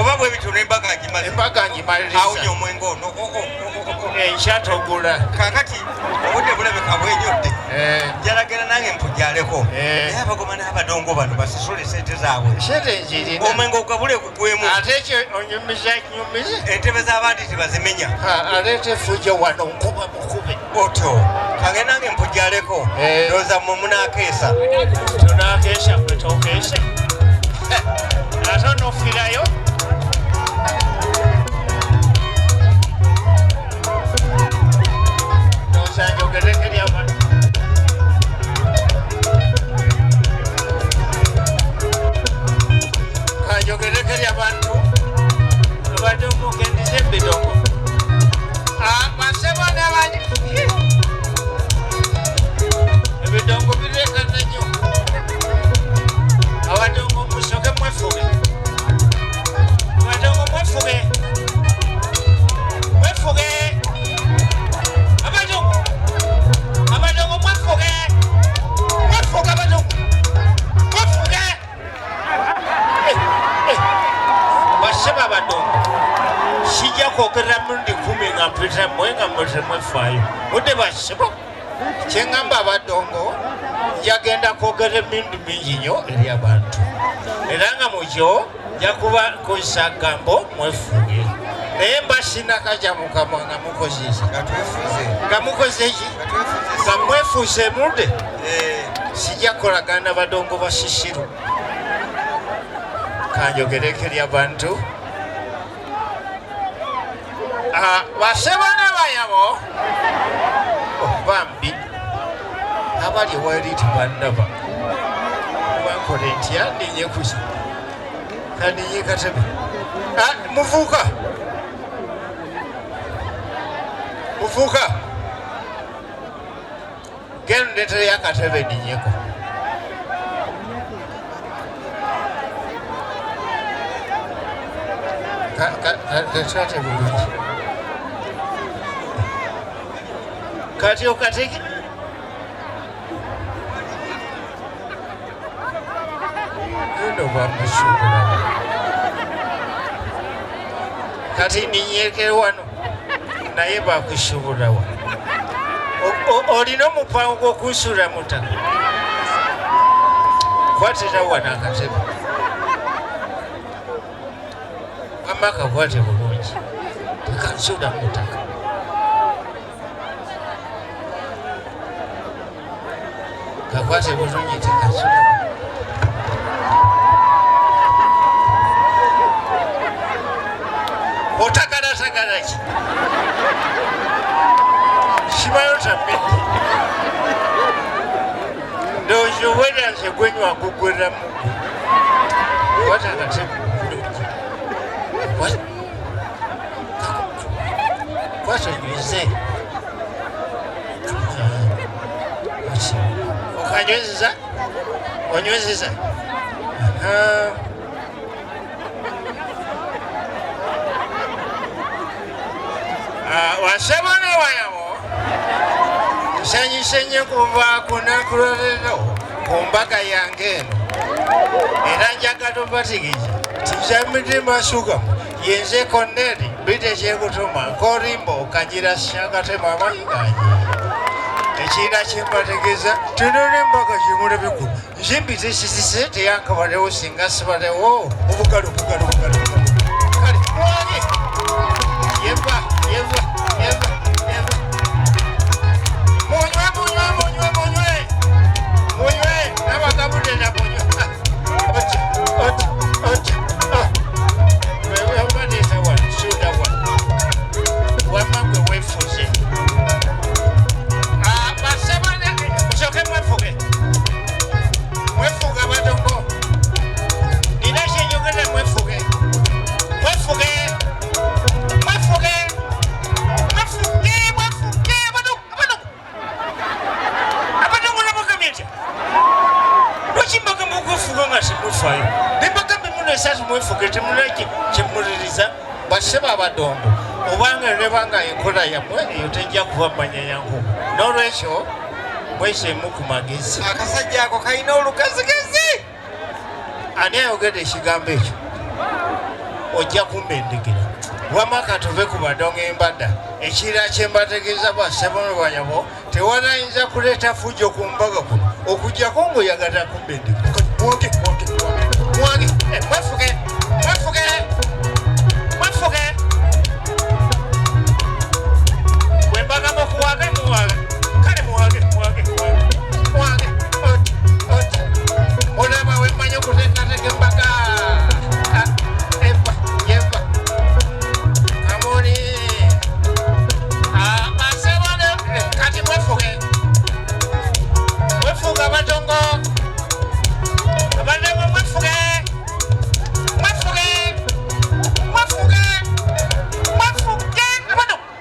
oba bwe bityo n'embaga ngimaliriza awunya omwenge ono enkyatogula kakati obudde bulabika bwenyodde njalagala nange mpujjaleko naye abagoma n'abadongo bano basasule sente zaabwe omwenge ogabule gugwemu ate ekyo onyumiza kinyumize entebe z'abandi tebazimenya aleeta efujjo wano nkuba mukube otyo kange nange mpujjaleko ndowooza mmwe munaakeesa tunaakeesa gwe tookeese ate onoofirayo njogereke ly'abantu kanjogereke ly'abantu abadongo gendize ebidongo basebo n'abanyi ebidongo birekana nnyo abadongo musoke mwefuge mpita mwenga mwetemwefaayo mudde basibo kyeŋŋamba abadongo njagenda kwogera emindu mingi nnyo eri abantu era nga mukyo njakuba kozesa gambo mwefuge naye mbasina kaja mukamwa nga mukozesa nga mukoze ki nga mwefuuse mudde sijja kukolagana badongo basisiru kanjogereko eri abantu basebo n'abayabo bambi abali wali tebandaba bankole ntya ndinye kusa kandinye katebe muvuuka genda ndeetereyo akatebe ndinyeko katate bulungi kati okateke guno bwamushubula kati ninyeke wano naye bakushubulawa olina omupango gw'okunsula mutaka kwatira wano akatebe wamma kakwate bulungi tekansula mutaka kakwate bulungi tekansula otakala ki kimayo tammedde ndowooza obweranze gwenywa gugwera mugwe kwata akatebe bulungi kwata onyweze okanywezeza onywezeza wasebo n'abayabo nsanyuse nnyo kuva ku nnaku lwaleero ku mbaga yange eno era njagala obategeeza tikyamitima sugamu yenze Koneri bite kyekutuma nkolimbo okanyira syakatema amayinganye ekira kyembategeeza tunula embaga kimulabikulu nzimbite sisise teyankabalewo singa sibalewo obugalo kale mwange yeva munywe nabagabulena munywe wewanesa wa suda wa wamagwe wefuze basebane musoke mwefuge badongo nina kyenyogera mwefuge mufayo nembagambe muno esatu mwefuge temuleki kyemuliriza baseba abadongo obanga nebanga enkola yammwe eyo tejja kuba manya yangu n'olwekyo mweseemu ku magezi akasajja ako kalina olugazigezi ani ayogedde ekigambo ekyo ojja kumbendekera wamaka tuve ku badongo embadda ekirira kyembategeeza basebo banyabo tewanayinza kuleeta fujo ku mbaga kuno okugjako ngaoyagala kumbendekera mwange mwefuge wembagamba okuwage muwage kale muwage olaba wemanya okuteekateka embaga yeva amoni basebone kati mwefuge abadongo abadongo mwefuge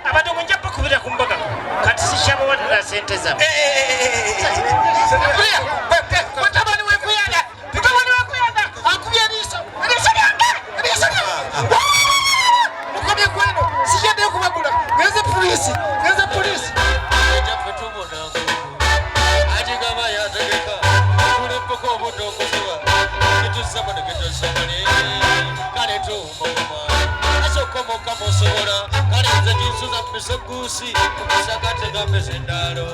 abadongo njapa kubira kumbaga kati sishaba wadala sente zamu mutabani wekuyanda akubya liso mukomye kweno sijende kubagula ngeze polisi ajigaba yategeka tulipoko obudongoziwa kitusaba nekitosomole kale tumoma asokomoka musobola kale nze musuza misegusi musakate gamezendalo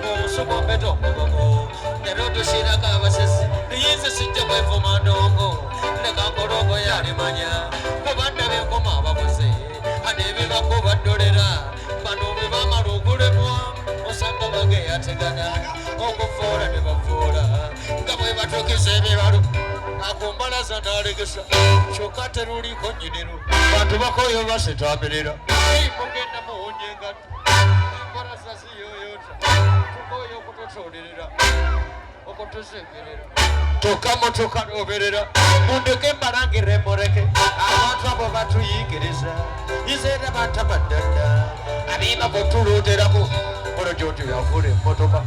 mumusoko beto mugogo nerodo shiraka abasesi niyize sijja bwevu mandongo nekangolongo yalimanya kubanda benkoma ababuze anebi bakubadolera bano bebamala okulemwa osanga bage yategana okufuula ne bafuula nga bwe batokeza ebibalo akumbalaza nalegesa kyokka teruliko nyiniru bantu bakoyo basetamberera mugenda muwonye engatto mbarasasi yoyota tukoyo okutotolerera okutuzengerera tokamotoka noberera mundeke mbalangire mureke abantu abo batuyigiriza izeera bantabaddadda abiba botulooterako olojoti yavula emmotoka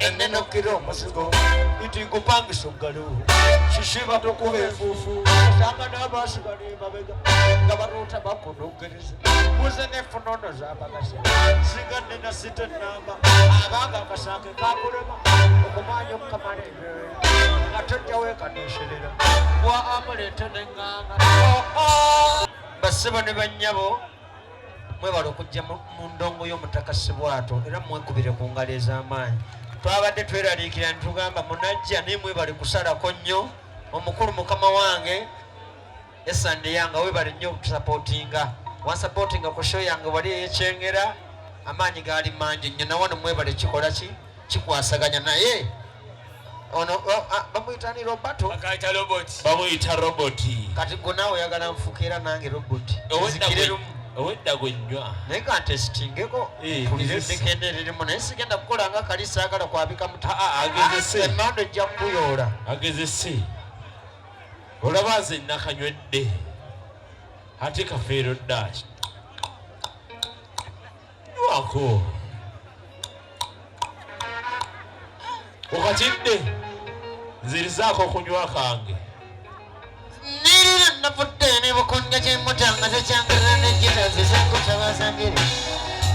enenokira omuzigo iti nkupangisa oggalo kishiba tokuba enfuufu osanga n'abaasigala emabega nga baroota bakunogereza muze nefunono zabagasa sigadde na site namba abanga akasange kakulema okumanya okukamala ebyoyo nga tojjawo ekanosherera wa amuleete neŋŋanga bassebo ne bannyabo mwebala okujja mu ndongo y'omutaka Sibwato era mwekubire ku ngalo ez'amaanyi twabadde tweraliikira netugamba munajja naye mwebale kusalako nnyo omukulu mukama wange esande yange webale nnyo okutusapootinga wansapootinga ku show yange wali eyekyengera amaanyi gaali mangi nnyo nawano mwebale kikola ki kikwasaganya naye ono bamuyitani robato bamuyita roboti kati gwe naawe oyagala nfuuka nange roboti owedda gwennywa naye kantesitingeko tuliredekendereremu naye sigenda kukola nga kali saagala kwabika mutemando ejja kukuyoola agezese olaba nze nakanywedde ate kafeero ddaaki nywako okatidde nzirizaako okunywa kange nirira navudde nebukonja kyemutanga tekyangirira nekitazisekutabasangiri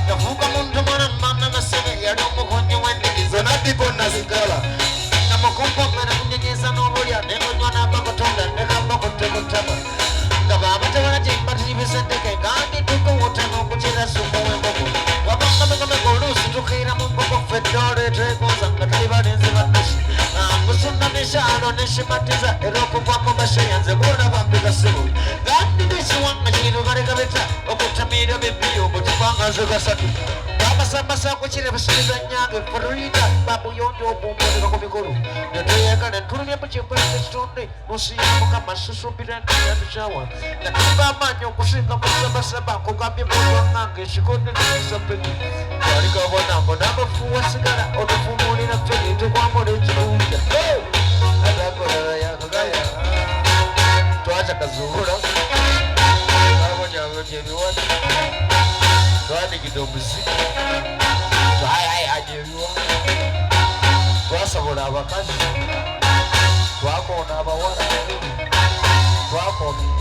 yafuuka muntu mwana mama basebe yali omukonyi wendigizo nadipo nazigala nga mukumpomera kunyenyeza n'obulya nenonywa nabakutonda nekabakutekutaba nga babatebala gyembatibisendeke kandi tukuwuta n'okukira sumu wembogo wabangamegomega oluusi tukiira mu mbogo ffe doleteekoza nga tuli balenzi bannosi musunda neshalo neshimatiza era okuvamo basheyanze bona bambigasibu kandi nekiwanga kino balekabeta okutamira bebiyo bwetubanga gasatu bamasambasa kukire basiriza nyange florida babuyonja obumboneka ku mikolo netuyeka netulumya mu kimbo ekitonde nosiyambuka masusumbira ntiyanducawa natuba amaanyi okusinga musabasaba kugambye mulwangange ekikonde nekisapeki walikabonambo n'abafuwa sigala otufumulira ffe tukwamula ekiruuja agakolera yakagaya twacakazuula abonyabonye ebiwani twandigidde omuziki twayayaja ebiwani twasobola abakazi twakoona abawala twakoona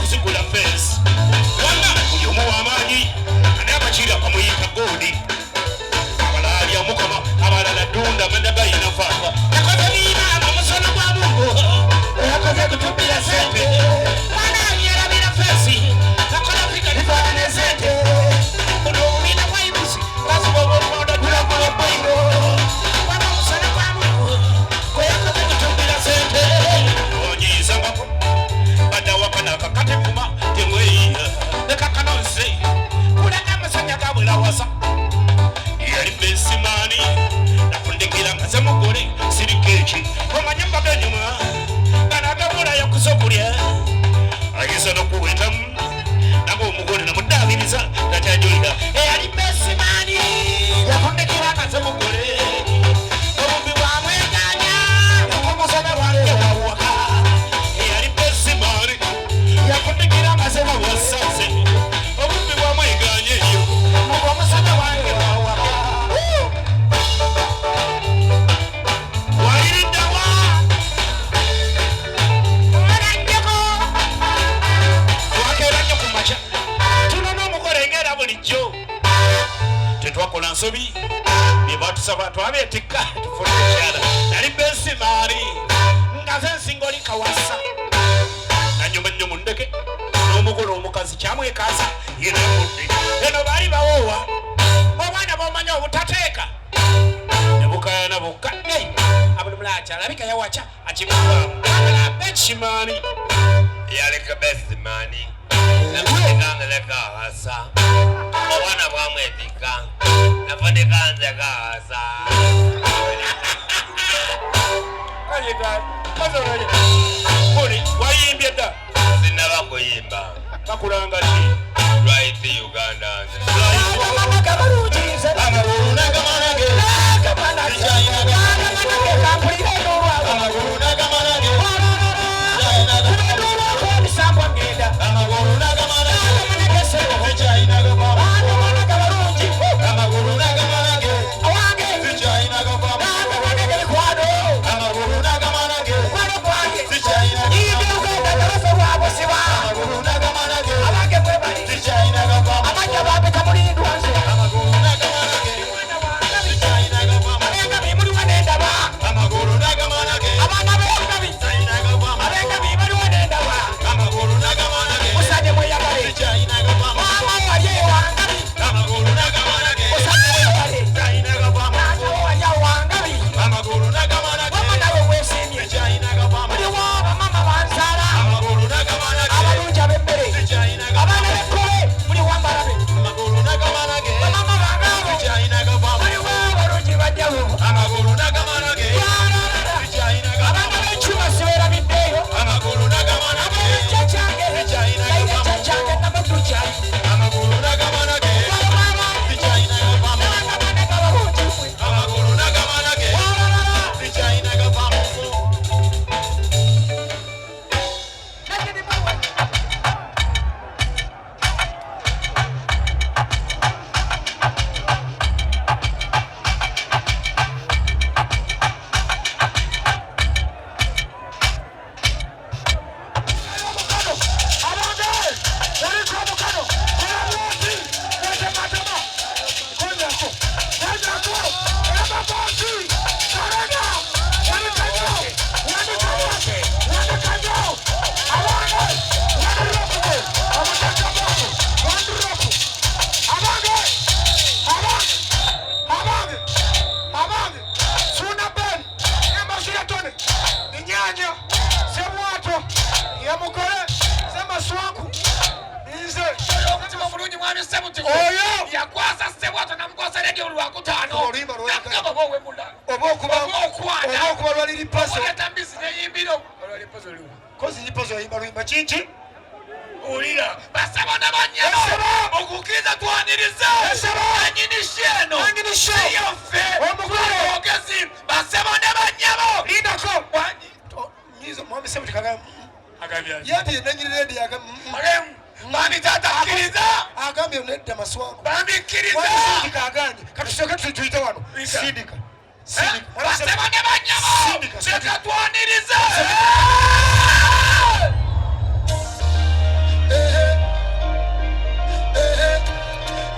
Kuzigula Chiki, omanye mbaga nyuma banagabula yakusokulya ayisa nokuweta nabo omugole namudabiriza tatajulira eyali besimani yakondekera akaze mugole obumbi bwamweganya omusana wange wawaka eyali besimani yakondekera akaze wasaze obumbi bwamweganya eyo omusana wange wawaka tetwakola nsobi byebatusaba twabeetikka tufune ekyala nali bensimaali nga ze nsinga oli kawasa nanyuma nnyo mu ndeke n'omugole omukazi kyamwekaasa yena mudde eno baali bawoowa obwana bwomanya obutateeka ne bukayana bukka abulumula akyalabika yawaca akimugwamu bekimaani yaleka besimani nafunekangeleka hasa obwana bwamwetika nafunekanzeka hasa oli wayimbye dda sinaba kuyimba bakulanga ti right Uganda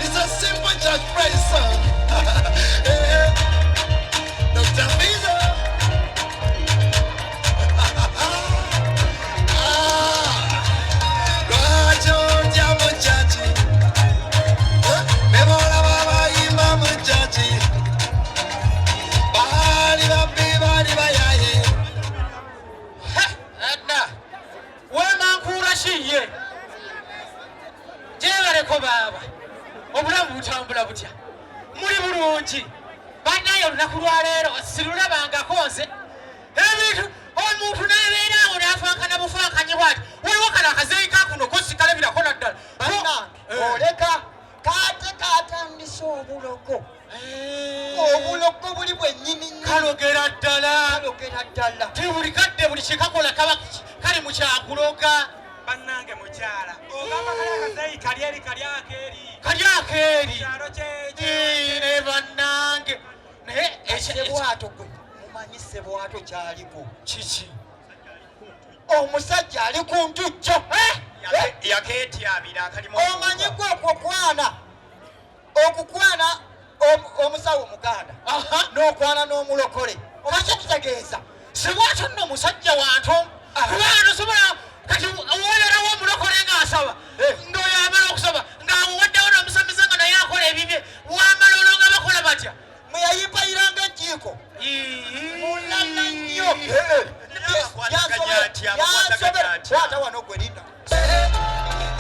It's a simple just praise song. Dr. Visa. butambula butya muli bulungi bannaye olunaku lwa leero sirulabangako nze omuntu n'abeera awo n'afaakana bufaakanye bwati waliwo kano akazeeyi kakuno kosikalabirako naddala oleka kaate katandise obulogo obulogo buli bwennyini kalogera ddala te buli kadde buli kyekakola kaba kali mu kyakuloga bannange mukyala ogamba kali akazeeyi kali eri kali akeeri kyalo ne bannange naye sebwato gwe mumanyi sebwato kyaliko kiki omusajja ali ku ntujjo yakeetyabira akalimu omanyi gwe okukwana omusawo muganda n'okwana n'omulokole omanyi kitegeeza sebwato nno omusajja wantu kubanga tosobola kati owoolerawo omulokole ng'asaba ng'oyo amala okusaba ng'amuwaddewo n'omusamiza nga naye akola ebibye wamala olwo nga bakola batya mwe yayimpayiranga ejiiko mulala nnyo kwata wano gwe linda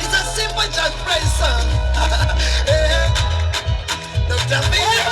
It's a simple just praise song. Dr. Never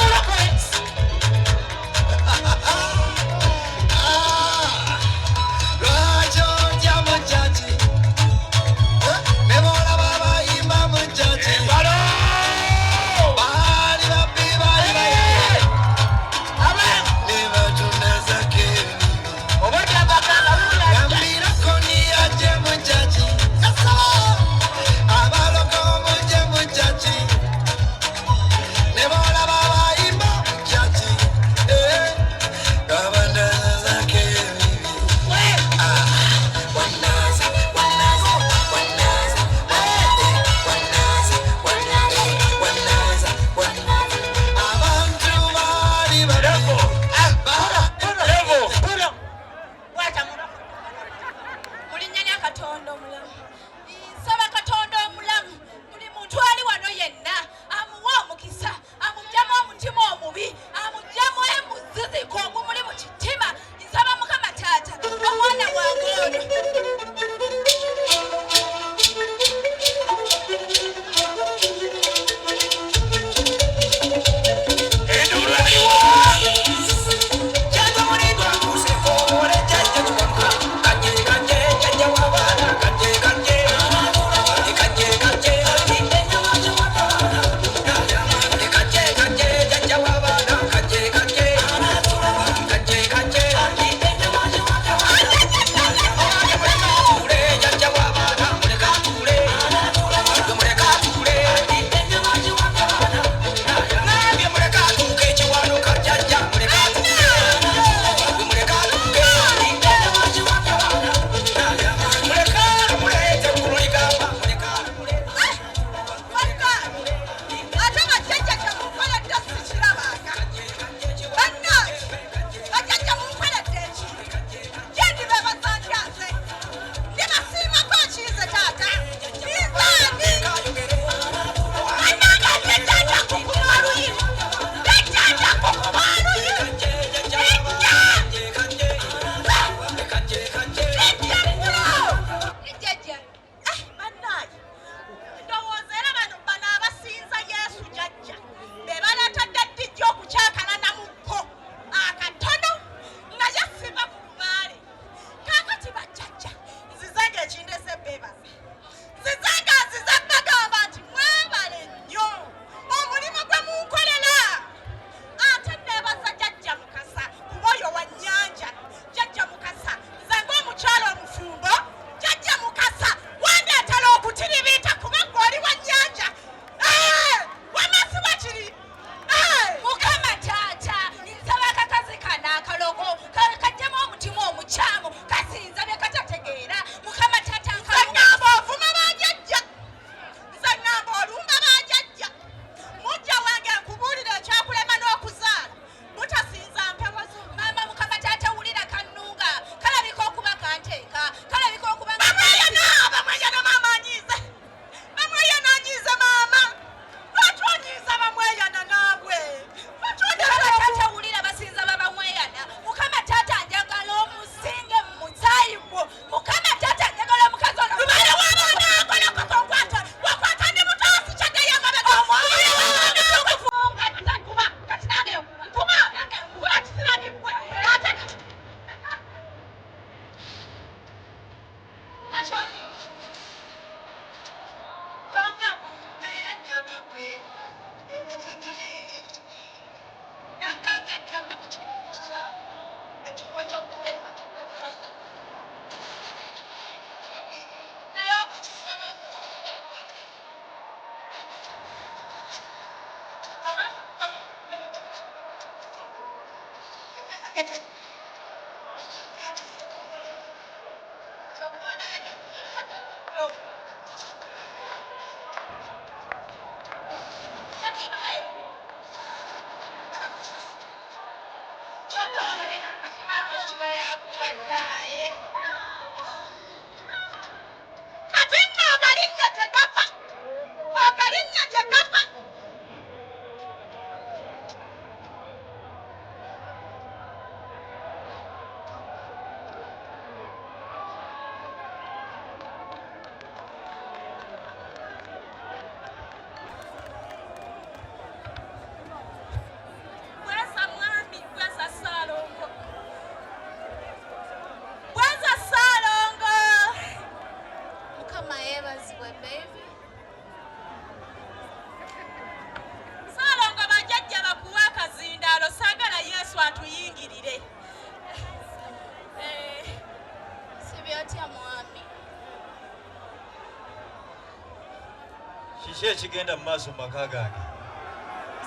Kiki ekigenda mu maaso mu maka gange?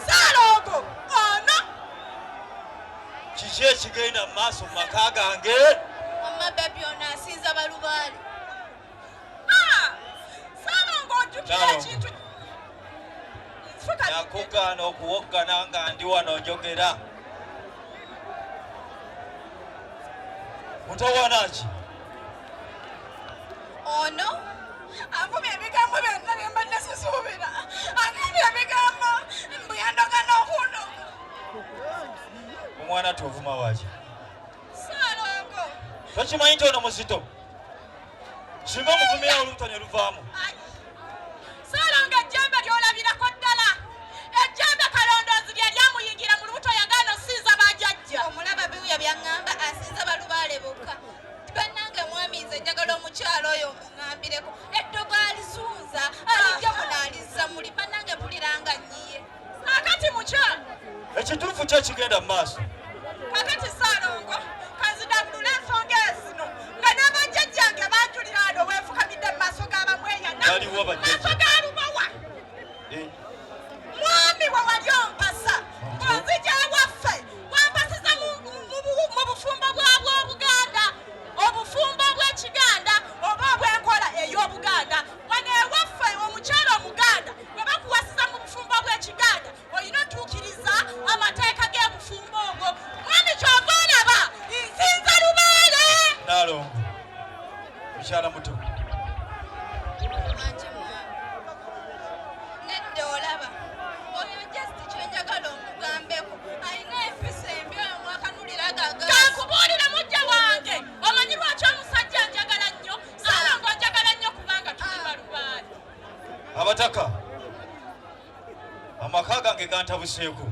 Salongo ono Kiki ekigenda mu maaso mu maka gange? mama baby ono asinza balubaale. Salongo ojjukira ekintu Nakugaana okuwoggana nga ndi wano njogera. Mutawaana ki? ono angubye ebigambo byonna bye mbadde sisuubira. Angubye ebigambo mbu yandoga n'okuno. Omwana tovuma waki? Salongo Tokimanyi nti ono muzito? Singa omuvumira olubuto ne luvaamu. Salongo ejjembe ly'olabirako ddala. Ejjembe kalondoozi lye lyamuyingira mu lubuto yagaana osinza bajjajja. omulaba biwuya byaŋŋamba asinza balubaale bokka. Bannange mwami nze njagala omukyalo oyo muŋŋambireko. Eddogo alizunza alijja munaalizza muli. Bannange mpuliranga nnyiye. Akati mukyala. Ekituufu ki ekigenda mu maaso? Akati Salongo kanzidabulula ensonga ezino nga n'abajjajjange banjulira wano weefukamidde mu maaso g'abamweyana. Baliwo bajjajja. Maaso ga lubawa. Mwami we wali ompasa onzija ewaffe wampasiza mu bufumbo bwabwo obuganda, obufumbo bw'ekiganda oba obw'enkola ey'obuganda. Wano ewaffe omukyala omuganda bwe bakuwasiza mu bufumbo bw'ekiganda olina otuukiriza amateeka g'ebufumbo obwo. Mwami kyova olaba nsinza lubaale. Naalongo mukyala muto. Anje mwami. Nedda olaba oyo just kyenjagala omugambeko alina empisa embi oyo mwakanulira gaga. Kankubuulire mujja wange omanyi lwaki omusajja njagala nnyo? Salongo njagala nnyo kubanga tuli balubaale. Abataka amaka gange gantabuseeko.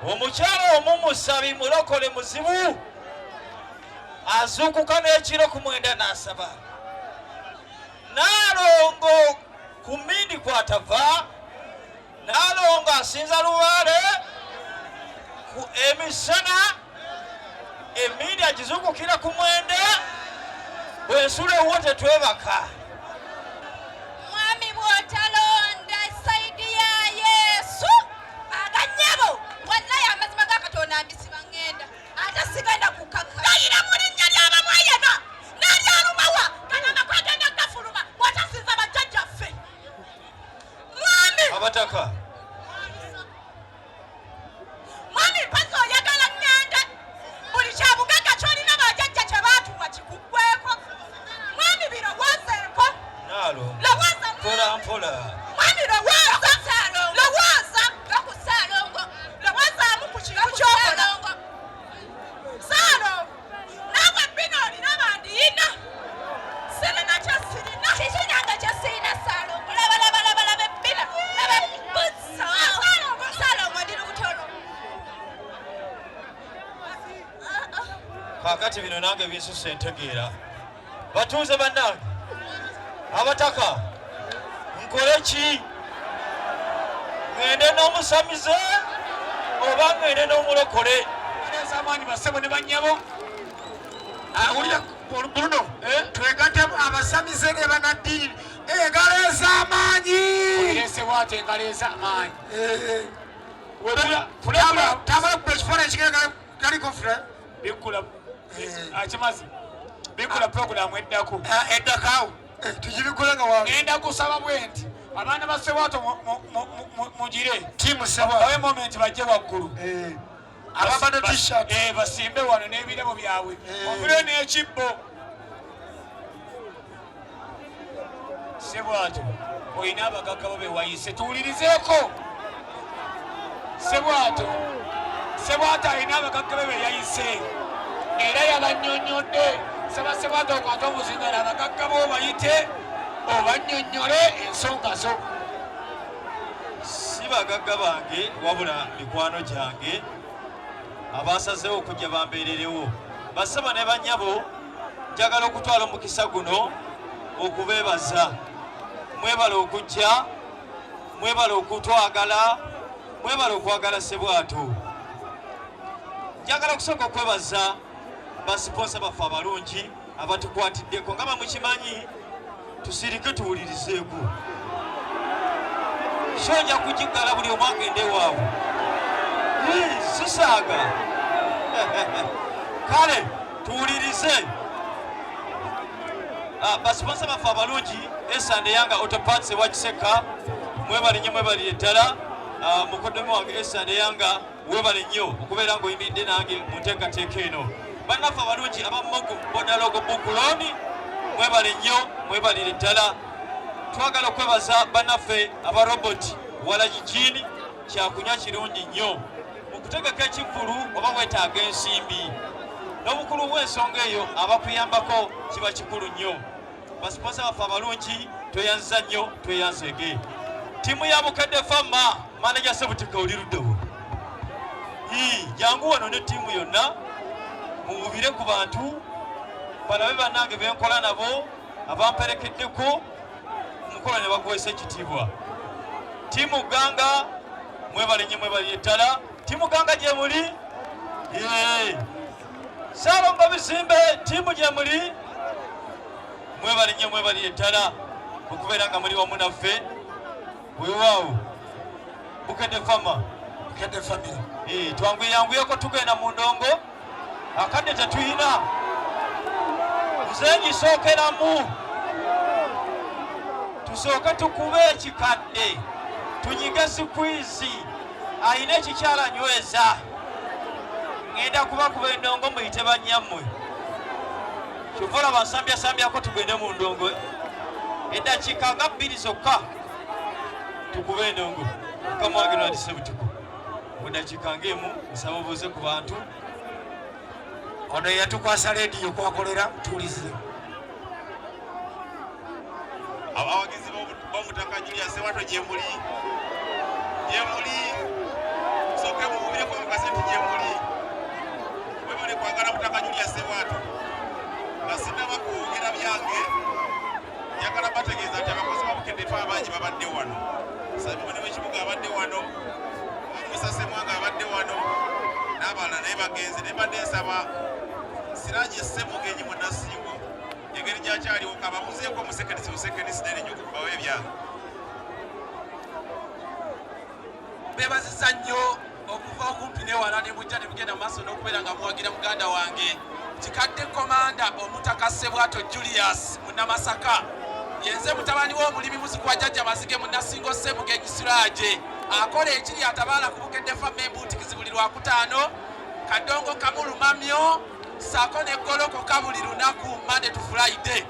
Omukyala omu musabi mulokole muzibu azuukuka n'ekiro ku 9 n'asaba. Naalongo ku mmindi kwatava. Naalongo asinza lubaale ku emisana emmindi agizuukukira ku 9. Bw'ensula ewuwo tetwebaka. Mwami bw'otalonda sayidi ya Yesu aganyabo wallahi amazima ga Katonda mbisiba ngenda ate sigenda kukaka. Gayina mu linnya ly'abamweyana n'eryalubawa gano amakwe agenda gafuluma bw'otasinza bajjajjaffe. Mwami Abataka mwami mpasa oyagala ŋŋende buli kyabugagga ky'olina bajjajja kye baatuwa kikuggweko. Mwami birowoozeeko. Naalongo Lowooza mpola mpola. mwami lowooza. Lowooza. Gaku Salongo. Lowoozaamu ku kintu ky'okola. Salongo naawe bino olina bandiyina. Sirina kye sirina. Kiki nange kye sirina Salongo. Laba ebbina. Laba ebbutsa. Salongo ndi lubutono. Kaakati bino nange binsusse entegeera. Batuuze bannange abataka nkole ki? Ŋŋende n'omusamize oba ŋŋende n'omulokole? amaanyi basebo ne bannyabo awulira buno twegattemu abasamize ne banaddiini engalo ez'amaanyi engalo ez'amaanyi tamala kugula ekifaananyi taliko fre bikula akimazi bikula program eddako eddakaawo tugibikola nga wange ngenda kusaba bwenti abaana ba Ssebwato mugire tiimu Ssebwato bawe moment bajje waggulu abambadde t-shirt basimbe wano n'ebirabo byabwe ovule n'ekibbo Ssebwato olina abagagga bo be wayise tuwulirizeeko Ssebwato alina abagagga be yayise era yabannyonnyodde saba Ssebwato okwata omuzingala abagagga bo bayite obannyonnyole ensonga zo si bagagga bange wabula mikwano gyange abasazeewo okujja bambeererewo basaba ne bannyabo njagala okutwala omukisa guno okubeebaza mwebala okujja mwebala okutwagala mwebala okwagala Ssebwato njagala okusooka okwebaza basiponsa baffe abalungi abatukwatiddeko nga bamukimanyi tusirike tuwulirizeeko sonja kugiggala buli omu agende waabwe sisaaga kale tuwulirize basiponsa baffe abalungi esande yanga autopats ewakiseka mwebale nnyo mwebalire ddala mukoddomi wange esande yanga webale nnyo okubeera ng'oyimiridde nange mu nteekateeka eno bannaffe abalungi abamugu bodalogo bukuloni mwebale nnyo mwebalire ddala twagala okwebaza bannaffe abaroboti walajijini kyakunywa kirungi nnyo okutegeka ekivvulu oba weetaaga ensimbi n'obukulu bw'ensonga eyo abakuyambako kiba kikulu nnyo basiponsa baffe abalungi tweyanziza nnyo tweyanzege ttiimu ya Bukedde Fama manaja Sebutika oli luddewo jangu wano ne ttiimu yonna mububire ku bantu balabe bannange benkola nabo abamperekeddeko omukolo ne bakwesa ekitiibwa ttiimu Ganga mwebale nnyo mwebalire ddala ttiimu Ganga gye muli Saalongo Bizimbe ttiimu gye muli mwebale nnyo mwebalire ddala okubeera nga muli wamu naffe weewaawo Bukedde Fama Bukedde family twanguyanguyeko tugenda mu ndongo akadde tetuyina nze ngisookeramu tusooke tukube ekikadde tunyige sikwizi ayina ekikyala nyweza ngenda kubakuba endongo muyite bannyammwe kyova bansambyasambyako tugende mu ndongo eddakiika nga 2 zokka tukube endongo mukama wange nali Sebutuku mu ddakiika ng'emu nsaba obuuze ku bantu ono yatukwasa leediyo kwakolera tuwulize abawagizi b'omutaka Julius Ssebwato gye muli sooke mububireko mukasente gye muli webale kwagala mutaka Julius Ssebwato basinnaba kwogera byange njagala bategeeza nti abakozi ba Bukedde Fama bangi babadde wano sabibone b'ekibuga abadde wano Musa Ssemwanga abadde wano n'abalala naye bagenze ne mbadde nsaba Siraje Ssemugenyi munnasiiwo engeri gyakyaliwo kababuzeeko omusekenisi n'erinnya okubawo ebyange beebazisa nnyo okuva okumpi newala ne mujja ne mugenda maaso n'okubeera nga muwagira muganda wange kikadde komanda omutaka Ssebwato Julius munnamasaka yenze mutabani w'omulimi muzikwa jjajja mazige munnasingo Ssemugenyi Siraje akola ekiri atabaala ku Bukedde Fama embuutikizi buli Lwakutaano kadongo kamulumamyo saako neggolokoka buli lunaku Monday to Friday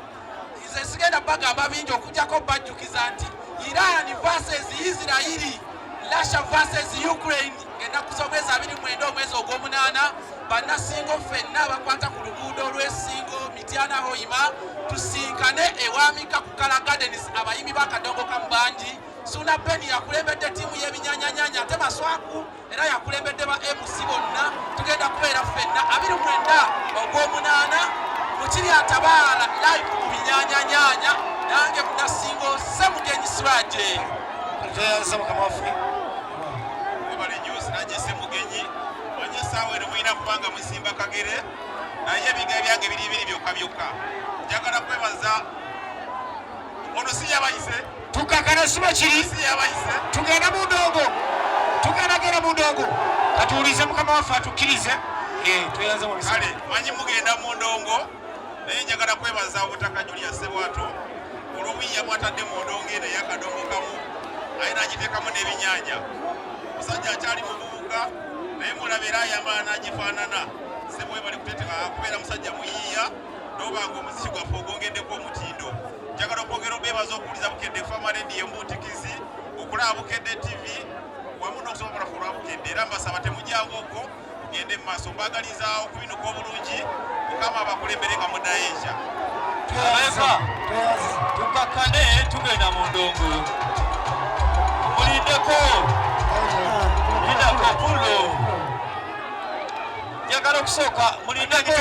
nze sigenda bagamba bingi okujjako bajjukiza nti Iran versus Israel Russia versus Ukraine ennaku z'omwezi 29 omwezi ogw'omunaana bannasingo ffenna abakwata ku luguudo olw'essingo Mityana Hoima tusinkane ewamika ku Kala Gardens abayimbi b'akadongo kamu bangi Suna Beni yakulembedde ttiimu y'ebinyanyanyanya ate Maswaku era yakulembedde ba MC bonna tugenda kubeera ffenna 29 ogw'omunaana mukiri atabaala live ku binyanyanyanya nange munnasingo Ssemugenyi Siraje webale nnyo Siraje Ssemugenyi wanye essaawa eno mulina kubanga musimba kagere naye ebiga byange biri byokka njagala kwebaza ono si yabayise tukakana siba kiri tugenda mu ndongo katuwulize mukama waffe atukkirize tweyanze mu bisale. Kale manyi mugenda mu ndongo naye njagala kwebaza obutaka Julia Ssebwato olw'obuyiya bw'atadde mu ndongo eno ey'akadongo kamu aye n'agiteekamu n'ebinyanya. Musajja akyali mu bubuga naye mulabira ayambala n'agifaanana. Ssebwe bali kubeera musajja muyiiya n'obanga omuziki gwaffe ogwongeddeko omutindo. Njagala okwogera obeebaza okuwuliza Bukedde Fama Radio Embutikizi, okulaba Bukedde TV wamu n'okusoma obulafu lwa Bukedde. Era mbasaba temujjangooko tugende mu maaso. Mbagaliza okubinuka obulungi Mukama abakulembere nga mudayeja. Abeka tukakane tugenda mu ndongo. Mulindeko Linda Pulo. Njagala okusooka mulindeko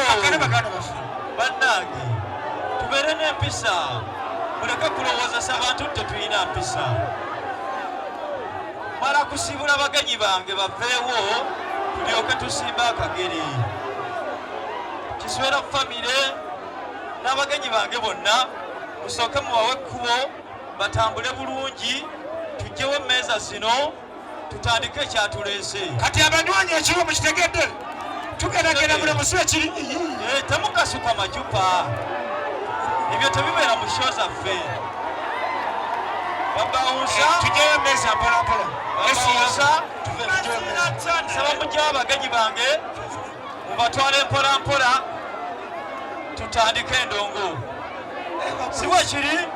bannange tubeere n'empisa. Muleke kulowoozesa abantu tetulina mpisa. Mala kusiibula bagenyi bange baveewo tulyoke tusimba akagere. Kiswera famire n'abagenyi bange bonna musooke mubawe ekkubo batambule bulungi tujjewo emmeeza zino tutandike ekyatuleese. Kati abanywanyi ekiro mukitegedde tugeragera buli musibe kiri temukasuka macupa ebyo tebibeera mu show zaffe. Babawunsa tujjeyo emmeeza mpolampola babawunsa saba mujjawo abagenyi bange mubatwale mpolampola tutandike endongo. Si bwe kiri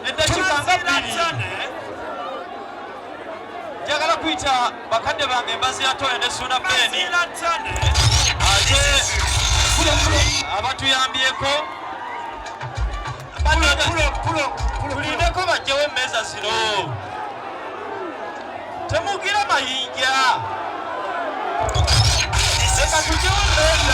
eddakiika nga 2 njagala kuyita bakadde bange Mbaziratoole ne Suna Beni ate abatuyambyeko tulindeko bajjewo emmeeza zino. Temugira mayinja leka tujjewo emmeeza.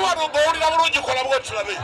wano ng'owulira bulungi kola bwe tulabe.